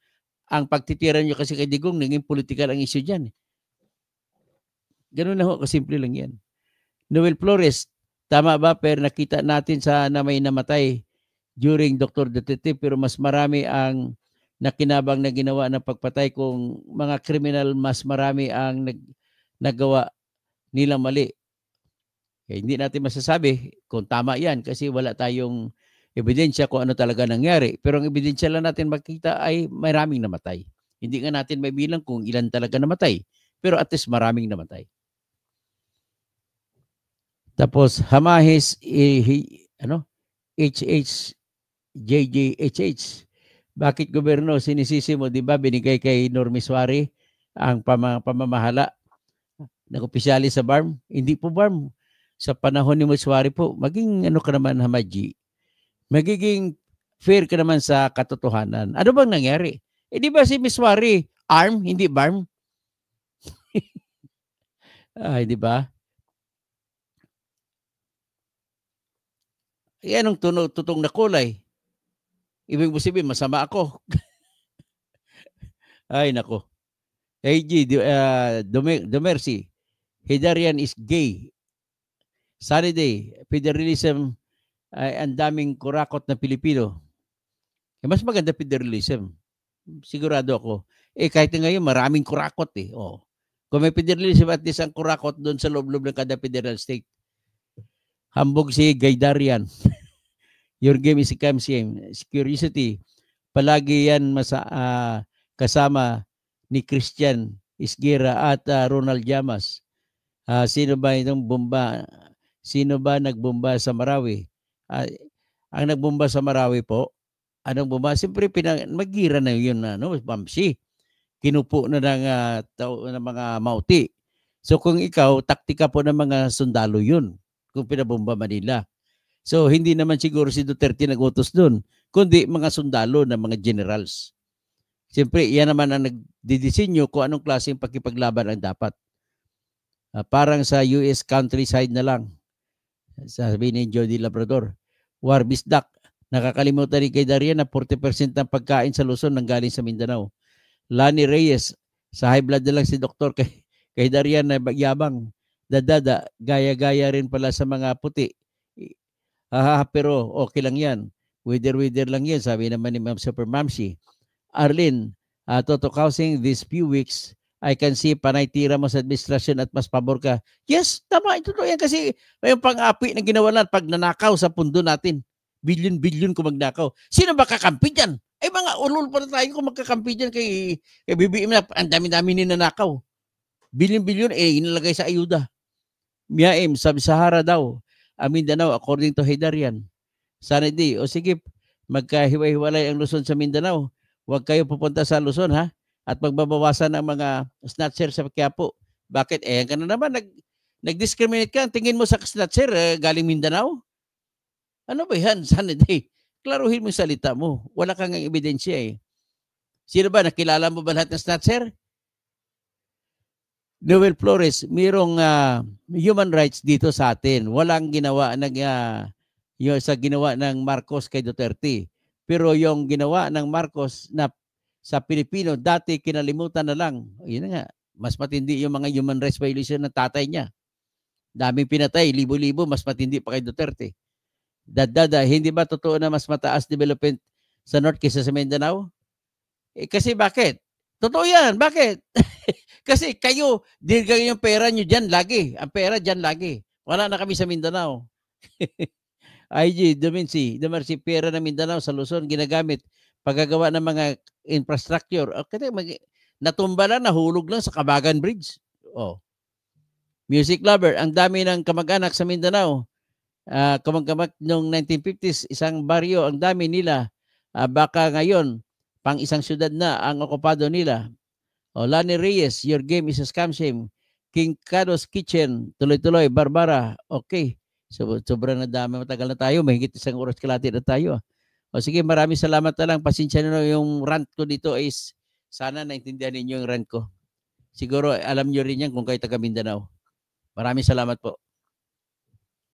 ang pagtitiran nyo kasi kay Digong, naging political ang issue dyan. Ganun na ho, kasimple lang yan. Noel Flores, tama ba? Pero nakita natin na may namatay during Dr. Duterte pero mas marami ang nakinabang na ginawa ng pagpatay kung mga kriminal, mas marami ang nagawa nilang mali. Kaya hindi natin masasabi kung tama yan kasi wala tayong ebidensya kung ano talaga nangyari. Pero ang ebidensya lang natin makita ay maraming namatay. Hindi nga natin may bilang kung ilan talaga namatay. Pero at least maraming namatay. Tapos Hamahis JJHH. Bakit gobyerno sinisisi mo, 'di ba? Binigay kay Normie Suarez ang pamamahala ng opisyali sa BARM. Hindi po BARM. Sa panahon ni Suarez po, maging ka naman, Hamaji. Magiging fair ka naman sa katotohanan. Ano bang nangyari? Di ba si Miss Suarez, ARM, hindi BARM? Ay, di ba? Anong tutong na kulay? Ibig mo sabihin, masama ako. Ay, nako. AG, Domercy, Hidarian is gay. Sunny Day, federalism ay ang daming kurakot na Pilipino. Mas maganda federalism. Sigurado ako. Kahit ngayon, maraming kurakot eh. Oh. Kung may federalism at least ang kurakot doon sa loob-loob ng kada federal state. Hambog si Gaydarian. Your game is a scam. Curiosity. palagi yan kasama ni Christian Isguera at Ronald Llamas. Sino ba itong bomba? Sino ba nagbomba sa Marawi? Ang nagbomba sa Marawi po, anong bomba? Siyempre, magira na yun, Mamsi. Kinupo na ng mga Mauti. So kung ikaw, taktika po ng mga sundalo yun, kung pinabomba Manila. So hindi naman siguro si Duterte nag-utos doon, kundi mga sundalo na mga generals. Siyempre, yan naman ang nagdidisenyo kung anong klaseng pakipaglaban ang dapat. Parang sa US countryside na lang, sabi ni Jody Labrador, War Bisdak, nakakalimutan ni kay Darian na 40% ng pagkain sa Luzon nanggaling sa Mindanao. Lani Reyes, sa high blood na lang si doktor kay Darian na yabang. Dadada, gaya-gaya rin pala sa mga puti. Pero okay lang yan. Wither lang yan, sabi naman ni Ma'am Super Mamsi. Arlene, Toto Kausing, these few weeks, I can see panay tira mo sa administrasyon at mas pabor ka. Yes, tama. Ito yan kasi may pang-api na ginawa lang pag nanakaw sa pundo natin. Bilyon-bilyon kung magnakaw. Sino ba kakampi dyan? Ay mga ulul pa na tayo kung magkakampi dyan kay BBM na ang dami-dami ninanakaw. Bilyon-bilyon inalagay sa ayuda. Miyaim, Sub-Sahara daw. Mindanao, according to Haydarian. Sana di. O sige, magkahiwa-hiwalay ang Luzon sa Mindanao. Huwag kayo pupunta sa Luzon, ha? At magbabawasan ang mga snatcher sa Quiapo. Bakit? Ka na naman, nag-discriminate ka. Tingin mo sa snatcher, galing Mindanao? Ano ba yan? Sana di. Klaruhin mo yung salita mo. Wala kang ebidensya eh. Sino ba? Nakilala mo ba lahat ng snatcher? Noel Flores, mayroong human rights dito sa atin. Walang ginawa yung sa ginawa ng Marcos kay Duterte. Pero yung ginawa ng Marcos na sa Pilipino, dati kinalimutan na lang. Yun nga, mas matindi yung mga human rights violation ng tatay niya. Daming pinatay, libo-libo, mas matindi pa kay Duterte. Dadada, hindi ba totoo na mas mataas development sa North kaysa sa Mindanao? Kasi bakit? Totoo yan, bakit? Kasi kayo, dirgay yung pera nyo dyan lagi. Ang pera dyan lagi. Wala na kami sa Mindanao. IG, Dumarcy, pera ng Mindanao sa Luzon, ginagamit paggagawa ng mga infrastructure. Okay, natumba lang, nahulog lang sa Kabagan Bridge. Music lover, ang dami ng kamag-anak sa Mindanao. Kamag-anak noong 1950s, isang baryo, ang dami nila. Baka ngayon, pang isang syudad na ang okupado nila. Lani Reyes, your game is a scam shame. King Cado's Kitchen, tuloy-tuloy, Barbara, okay. So, sobrang na dami, matagal na tayo, mahigit isang oras kalahati na tayo. Sige, maraming salamat na lang. Pasensya na yung rant ko dito is sana naintindihan ninyo yung rant ko. Siguro alam nyo rin yan kung kayo taga Mindanao. Maraming salamat po.